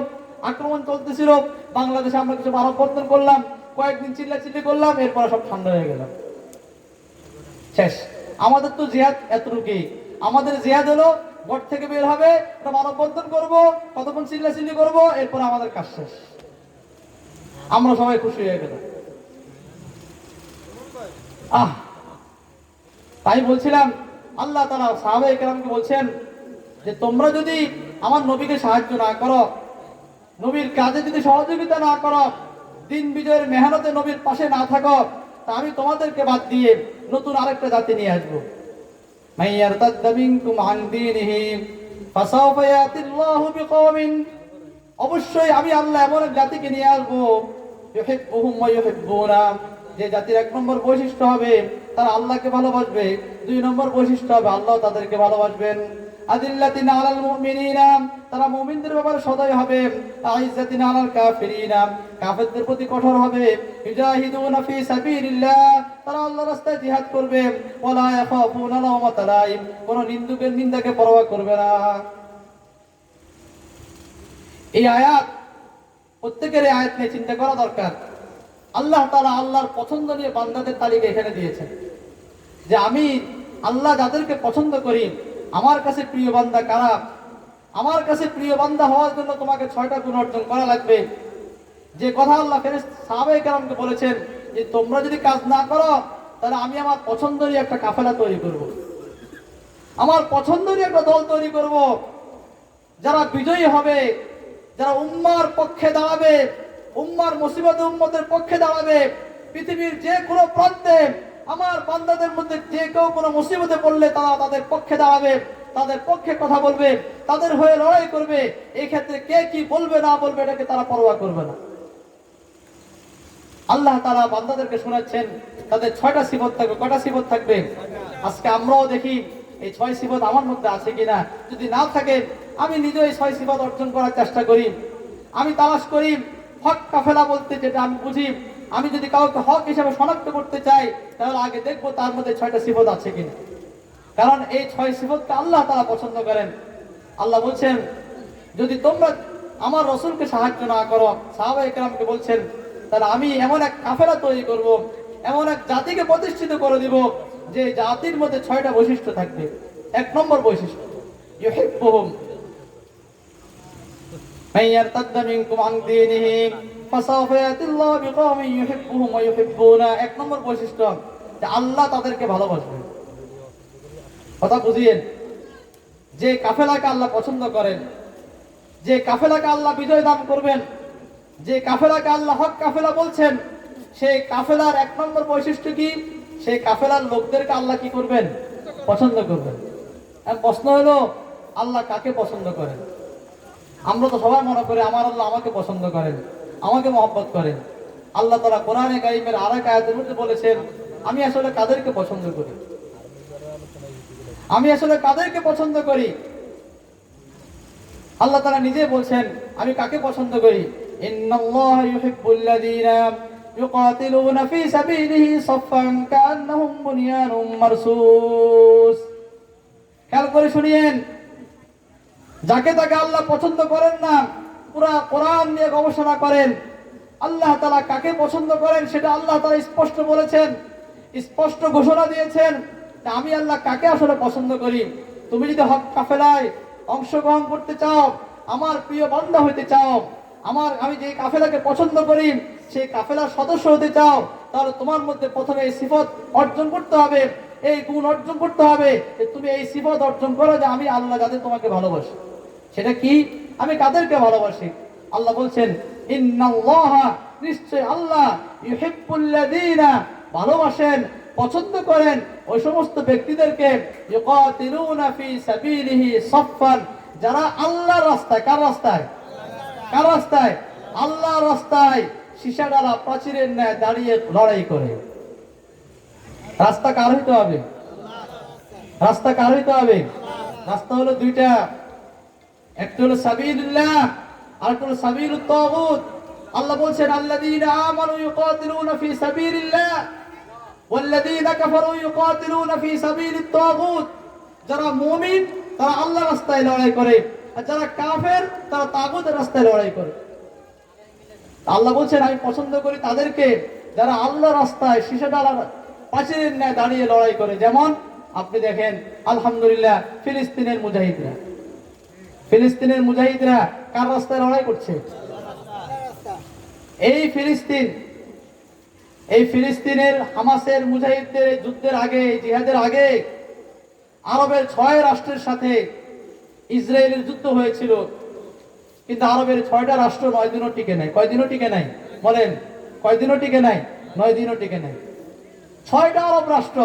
আক্রমণ চলতেছিল, বাংলাদেশে আমরা কিছু মানববন্ধন করলাম, কয়েকদিন চিল্লাচিল্লি করলাম, এরপর সব ঠান্ডা হয়ে গেল, শেষ। আমাদের তো জিহাদ এতটুকুই। আমাদের জিহাদ হলো ভোট থেকে বের হবে, একটা মানববন্ধন করবো, কতক্ষণ চিল্লাচিল্লি করবো, এরপর আমাদের কাজ শেষ। আমরা সবাই খুশি হয়ে গেল। তাই বলছিলাম, আল্লাহ তাআলা সাহাবায়ে কেরামকে বলছেন যে তোমরা যদি আমার নবীকে সাহায্য না করো, নবীর কাজে যদি সহযোগিতা না করো, দিন বিজয়ের মেহনতে নবীর পাশে না থাকো, তা আমি তোমাদেরকে বাদ দিয়ে নতুন আরেকটা জাতি নিয়ে আসবো। মাইয়ারতাদ্দা মিনকুম আন দীনিহি ফাসাওফা ইয়াতিল্লাহু বিকওমিন, অবশ্যই আমি আল্লাহ এমন এক জাতিকে নিয়ে আসবো ইউহিব্বুহুম ওয়া ইউহিব্বুনা, যে জাতির 1 নম্বর বৈশিষ্ট্য হবে তারা আল্লাহকে ভালোবাসবে, 2 নম্বর বৈশিষ্ট্য হবে আল্লাহ তাদেরকে ভালোবাসবেন। আদিল্লাতিনা আলাল মুমিনিনা, তারা মুমিনদের ব্যাপারে সদয় হবে। আইজ্জাতিনা আলাল কাফিরিনা, কাফেরদের প্রতি কঠোর হবে। ইউজাহিদুনা ফি সাবিলিল্লাহ, তারা আল্লাহর রাস্তায় জিহাদ করবে। ওয়ালা ইয়াখাফুনা লাওমাতা লাইম, কোন নিন্দুকের নিন্দাকে পরোয়া করবে না। এই আয়াত, প্রত্যেকের এই আয়াত নিয়ে চিন্তা করা দরকার। আল্লাহ তাআলা আল্লাহর পছন্দনীয় বান্দাদের তালিকা এখানে দিয়েছেন, যে আমি আল্লাহ যাদেরকে পছন্দ করি, আমার কাছে প্রিয় বান্দা কারা। আমার কাছে প্রিয় বান্দা হওয়ার জন্য তোমাকে 6টা গুণ অর্জন করা লাগবে। যে কথা আল্লাহ ফেরেশতা সাহাবায়ে কেরামকে বলেছেন যে তোমরা যদি কাজ না করো তাহলে আমি আমার পছন্দের একটা কাফেলা তৈরি করব, আমার পছন্দের একটা দল তৈরি করব, যারা বিজয়ী হবে, যারা উম্মার পক্ষে দাঁড়াবে, উম্মার মুসিবতে উম্মতের পক্ষে দাঁড়াবে। পৃথিবীর যে কোনো প্রান্তে আমার বান্দাদের মধ্যে যে কেউ কোনো মুসিবতে পড়লে তারা তাদের পক্ষে দাঁড়াবে, তাদের পক্ষে কথা বলবে, তাদের হয়ে লড়াই করবে। এই ক্ষেত্রে কে কি বলবে না বলবে এটাকে তারা পরোয়া করবে না। আল্লাহ তাআলা বান্দাদেরকে শোনাচ্ছেন তাদের 6টা সিফত থাকবে। কয়টা সিফত থাকবে? আজকে আমরাও দেখি এই 6 সিফত আমার মধ্যে আছে কিনা। যদি না থাকে আমি নিজে এই 6 সিফত অর্জন করার চেষ্টা করি। আমি তালাশ করি হক কাফেলা বলতে যেটা আমি বুঝি। আমি যদি কাউকে হক হিসেবে শনাক্ত করতে চাই তাহলে আগে দেখবো তার মধ্যে 6টা সিফত আছে কিনা। কারণ এই 6 সিফতকে আল্লাহ তাআলা পছন্দ করেন। আল্লাহ বলছেন যদি তোমরা আমার রাসূলকে সাহায্য না করো, সাহাবায়ে কেরামকে বলছেন, তাহলে আমি এমন এক কাফেলা তৈরি করব, এমন এক জাতিকে প্রতিষ্ঠিত করে দিব যে জাতির মধ্যে 6টা বৈশিষ্ট্য থাকবে। 1 নম্বর বৈশিষ্ট্য ইউহিব্বুহুম মান ইয়ারতাদ্দা মিনকুম আন দীনিহি ফাসাওফা ইয়াতিল্লাহু বিকওমিন ইউহিব্বুহুম ওয়া ইউহিব্বুনা। 1 নম্বর বৈশিষ্ট্য যে আল্লাহ তাদেরকে ভালোবাসবেন। কথা বুঝিয়েন, যে কাফেলাকে আল্লাহ পছন্দ করেন, যে কাফেলাকে আল্লাহ বিজয় দান করবেন, যে কাফেলাকে আল্লাহ হক কাফেলা বলছেন, সেই কাফেলার 1 নম্বর বৈশিষ্ট্য কি? সেই কাফেলার লোকদেরকে আল্লাহ কি করবেন? পছন্দ করবেন। প্রশ্ন হলো আল্লাহ কাকে পছন্দ করেন? আমরা তো সবাই মনে করি আমার আল্লাহ আমাকে পছন্দ করেন, আমাকে মহব্বত করেন। আল্লাহ তাআলা কোরআনে কারীমের আরেক আয়াতের মধ্যে বলেছেন আমি আসলে কাদেরকে পছন্দ করি, আমি আসলে কাদেরকে পছন্দ করি। আল্লাহ তাআলা নিজে বলছেন আমি কাকে পছন্দ করি। ইন্নাল্লাহা ইউহিব্বুল্লাযীনা ইউকাতিলুনা ফী সাবিলিহি সাফফান কাআন্নাহুম বুনিয়ানুম মারসুস। খেয়াল করে শুনিয়েন, যাকে তাকে আল্লাহ পছন্দ করেন না, পুরা কোরআন নিয়ে গবেষণা করেন। আল্লাহ তাআলা কাকে পছন্দ করেন সেটা আল্লাহ তাআলা স্পষ্ট বলেছেন, স্পষ্ট ঘোষণা দিয়েছেন যে আমি আল্লাহ কাকে আসলে পছন্দ করি। তুমি যদি হক কাফেলায় অংশগ্রহণ করতে চাও, আমার প্রিয় বান্দা হইতে চাও, আমি যে কাফেলাকে পছন্দ করি সেই কাফেলার সদস্য হতে চাও, তাহলে তোমার মধ্যে প্রথমে এই সিফত অর্জন করতে হবে, এই গুণ অর্জন করতে হবে যে তুমি এই সিফত অর্জন করো যে আমি আল্লাহ যাদের তোমাকে ভালোবাসি। সেটা কি? আমি কাদেরকে ভালোবাসি? আল্লাহ বলছেন ইন্নাল্লাহা, নিশ্চয় আল্লাহ, ইউহিব্বুল্লাযীনা, ভালোবাসেন, পছন্দ করেন ওই সমস্ত ব্যক্তিদেরকে ইউকাতিলুনা ফী সাবিলিহি সাফফান, যারা আল্লাহর রাস্তায়, কার রাস্তায়? কার রাস্তায়? আল্লাহর রাস্তায় সীসা ডালা প্রাচীরের ন্যায় দাঁড়িয়ে লড়াই করে। রাস্তা কার হইতে হবে? রাস্তা কার হইতে হবে? রাস্তা হলো 2টা, একটা হলো সাবিলুল্লাহ আর একটা হলো সাবিলুত তাগুত। আল্লাহ বলছেন আল্লাযীনা আমানু ইউকাতিলুনা ফী সাবিলিল্লাহ ওয়াল্লাযীনা কাফারু ইউকাতিলুনা ফী সাবিলিত তাগুত। যারা মুমিন তারা আল্লাহর রাস্তায় লড়াই করে, আর যারা কাফের তারা তাগুতের রাস্তায় লড়াই করে। আল্লাহ বলছেন আমি পছন্দ করি তাদেরকে যারা আল্লাহর রাস্তায় সীসা ডালার প্রাচীরের ন্যায় দাঁড়িয়ে লড়াই করে। যেমন আপনি দেখেন আলহামদুলিল্লাহ ফিলিস্তিনের মুজাহিদরা, ফিলিস্তিনের মুজাহিদরা কার রাস্তায় লড়াই করছে? এই ফিলিস্তিনের হামাসের মুজাহিদদের যুদ্ধের আগে, জিহাদের আগে আরবের 6 রাষ্ট্রের সাথে ইসরায়েলের যুদ্ধ হয়েছিল, কিন্তু আরবের 6টা রাষ্ট্র 9 দিনও টিকে নাই। কয়দিনও টিকে নাই? বলেন কয়দিনও টিকে নাই? 9 দিনও টিকে নাই। 6টা আরব রাষ্ট্র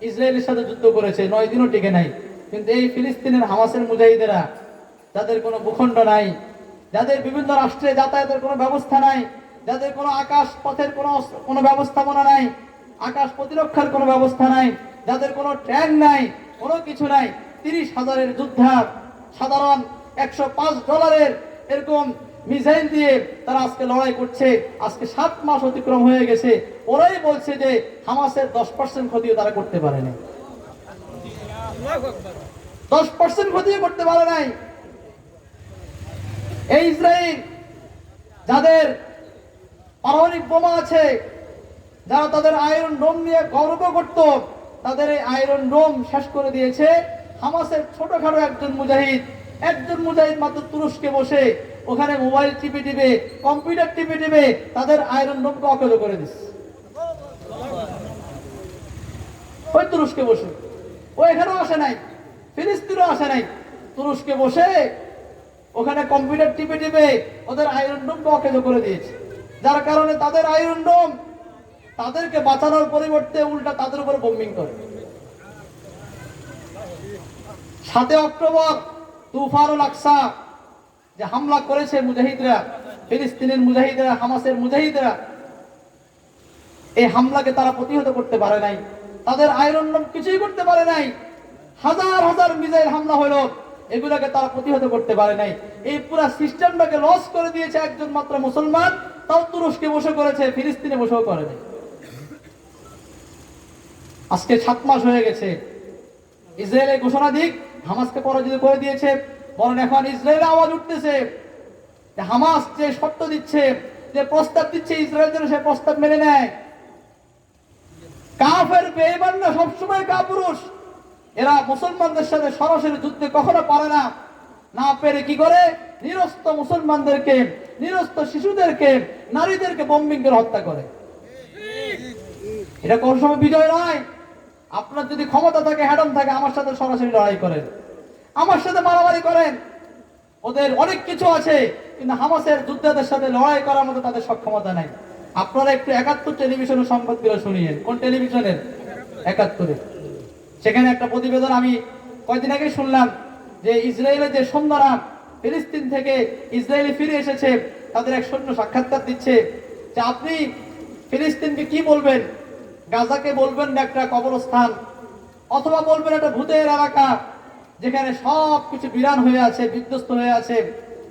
ইসরায়েলের সাথে যুদ্ধ করেছে, 9 দিনও টিকে নাই। কিন্তু এই ফিলিস্তিনের হামাসের মুজাহিদেরা, যাদের কোনো ভূখণ্ড নাই, যাদের বিভিন্ন রাষ্ট্রে যাতায়াতের কোনো ব্যবস্থা নাই, যাদের কোনো আকাশ পথের কোনো ব্যবস্থাপনা নাই, আকাশ প্রতিরক্ষার কোনো ব্যবস্থা নাই, যাদের কোনো ট্যাঙ্ক নাই, কোনো কিছু নাই, 30,000-এর যোদ্ধা সাধারণ $105 এরকম মিসাইল দিয়ে তারা আজকে লড়াই করছে। আজকে 7 মাস অতিক্রম হয়ে গেছে, ওরাই বলছে যে হামাসের 10% ক্ষতিও তারা করতে পারেনি। 10% ক্ষতিও করতে পারে নাই। এই ইসরায়েল যাদের পারমাণবিক বোমা আছে, যারা তাদের আয়রন ডোম নিয়ে গর্ব করত, তাদের এই আয়রন ডোম শেষ করে দিয়েছে হামাসের ছোটখাটো একজন মুজাহিদ মাত্র তুরস্কে বসে ওখানে মোবাইল টিপে টিপে, কম্পিউটার টিপে টিপে তাদের আয়রন ডোমকে অকেজো করে দিচ্ছে। ওই তুরস্কে বসে, ও এখানেও আসে নাই, ফিলিস্তিনও আসে নাই, তুরস্কে বসে ওখানে কম্পিউটার টিপে টিপে ওদের আয়রন ডোমকে অকেজো করে দিয়েছে। যার কারণে তাদের আয়রন ডোম তাদেরকে বাঁচানোর পরিবর্তে উল্টা তাদের উপর বোম্বিং করে। 7 অক্টোবর তুফানুল আকসা যে হামলা করেছে মুজাহিদরা, ফিলিস্তিনের মুজাহিদরা, হামাসের মুজাহিদরা, এই হামলাকে তারা প্রতিহত করতে পারে নাই, তাদের আয়রন ডোম কিছুই করতে পারে নাই। হাজার হাজার মিসাইল হামলা হলো, এগুলাকে তারা প্রতিহত করতে পারে নাই। এই পুরো সিস্টেমটাকে লস করে দিয়েছে একজন মাত্র মুসলমান, তাও তুরস্কে বসে করেছে, ফিলিস্তিনে বসেও করে নাই। আজকে 7 মাস হয়ে গেছে, ইসরায়েলের ঘোষণা দিক হামাসকে পরাজিত করে দিয়েছে, বলেন এখন ইসরায়েল আওয়াজ উঠতেছে যে হামাস যে শর্ত দিচ্ছে, যে প্রস্তাব দিচ্ছে, ইসরায়েল যেন সে প্রস্তাব মেনে নেয়। কাফের বেঈমান না, সবসময় কাপুরুষ, এরা মুসলমানদের সাথে সরাসরি যুদ্ধে কখনো পারে না। না পেরে কি করে, নিরস্ত মুসলমানদেরকে, নিরস্ত শিশুদেরকে, নারীদেরকে বোম্বিং করে হত্যা করে। এটা কোন সময় বিজয় নয়। আপনার যদি ক্ষমতা থাকে, হ্যাডম থাকে, আমার সাথে সরাসরি লড়াই করেন, আমার সাথে মারামারি করেন। ওদের অনেক কিছু আছে, কিন্তু হামাসের যোদ্ধাদের সাথে লড়াই করার মতো তাদের সক্ষমতা নাই। আপনারা একটু 71 টেলিভিশনের সংবাদগুলো শুনিয়েন। কোন টেলিভিশনের? 71। সেখানে একটা প্রতিবেদন আমি কয়েকদিন আগে শুনলাম যে ইসরায়েলের যে সৈন্যরা ফিলিস্তিন থেকে ইসরায়েলে ফিরে এসেছে, তাদের এক সৈন্য সাক্ষাৎকার দিচ্ছে যে আপনি ফিলিস্তিনকে কি বলবেন? গাজাকে বলবেন না একটা কবরস্থান, অথবা বলবেন একটা ভূতের এলাকা যেখানে সব কিছু বিরান হয়ে আছে, বিধ্বস্ত হয়ে আছে,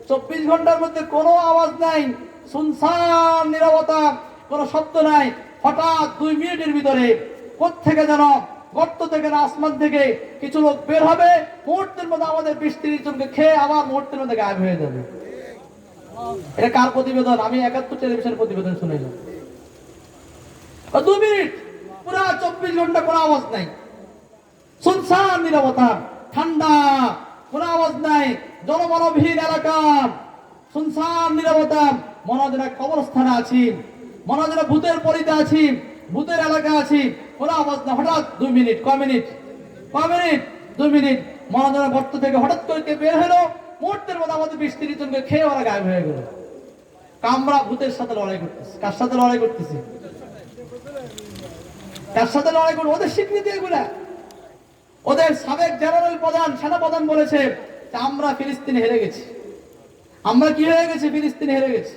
24 ঘন্টার মধ্যে কোনো আওয়াজ নাই, শুনশান নীরবতা, কোনো শব্দ নাই। হঠাৎ 2 মিনিটের ভিতরে কোত্থেকে যেন গর্ত থেকে না আসমান থেকে কিছু লোক বের হবে, মুহূর্তের মধ্যে আমাদের 20-30 জনকে খেয়ে আবার মুহূর্তের মধ্যে গায়েব হয়ে যাবে। এটা কার প্রতিবেদন? আমি 71 টেলিভিশন প্রতিবেদন শুনেছিলাম। 2 মিনিট, পুরা 24 ঘন্টা কোনো আওয়াজ নাই, শুনশান নীরবতা, ঠান্ডা, কোনো আওয়াজ নাই, জনমানবহীন এলাকা, শুনশান নীরবতা। মনে হয় যেন কবরস্থানে আছি, মনে হয় যেন ভূতের পরিতে আছি, ভূতের এলাকা আছি, কোনো আওয়াজ না। হঠাৎ 2 মিনিট, কয় মিনিট? 2 মিনিট, মনে হয় যেন গর্ত থেকে হঠাৎ করে কে বের হলো, মুহূর্তের মধ্যে আমাদের 20-30 জনকে খেয়ে ওরা গায়েব হয়ে গেল। আমরা ভূতের সাথে লড়াই করতেছি। কার সাথে লড়াই করতেছি? কার সাথে লড়াই করবো? ওদের স্বীকৃতি এগুলা। ওদের সাবেক জেনারেল প্রধান, সেনাপ্রধান বলেছে যে আমরা ফিলিস্তিনে হেরে গেছি। আমরা কি হয়ে গেছি? ফিলিস্তিনে হেরে গেছি।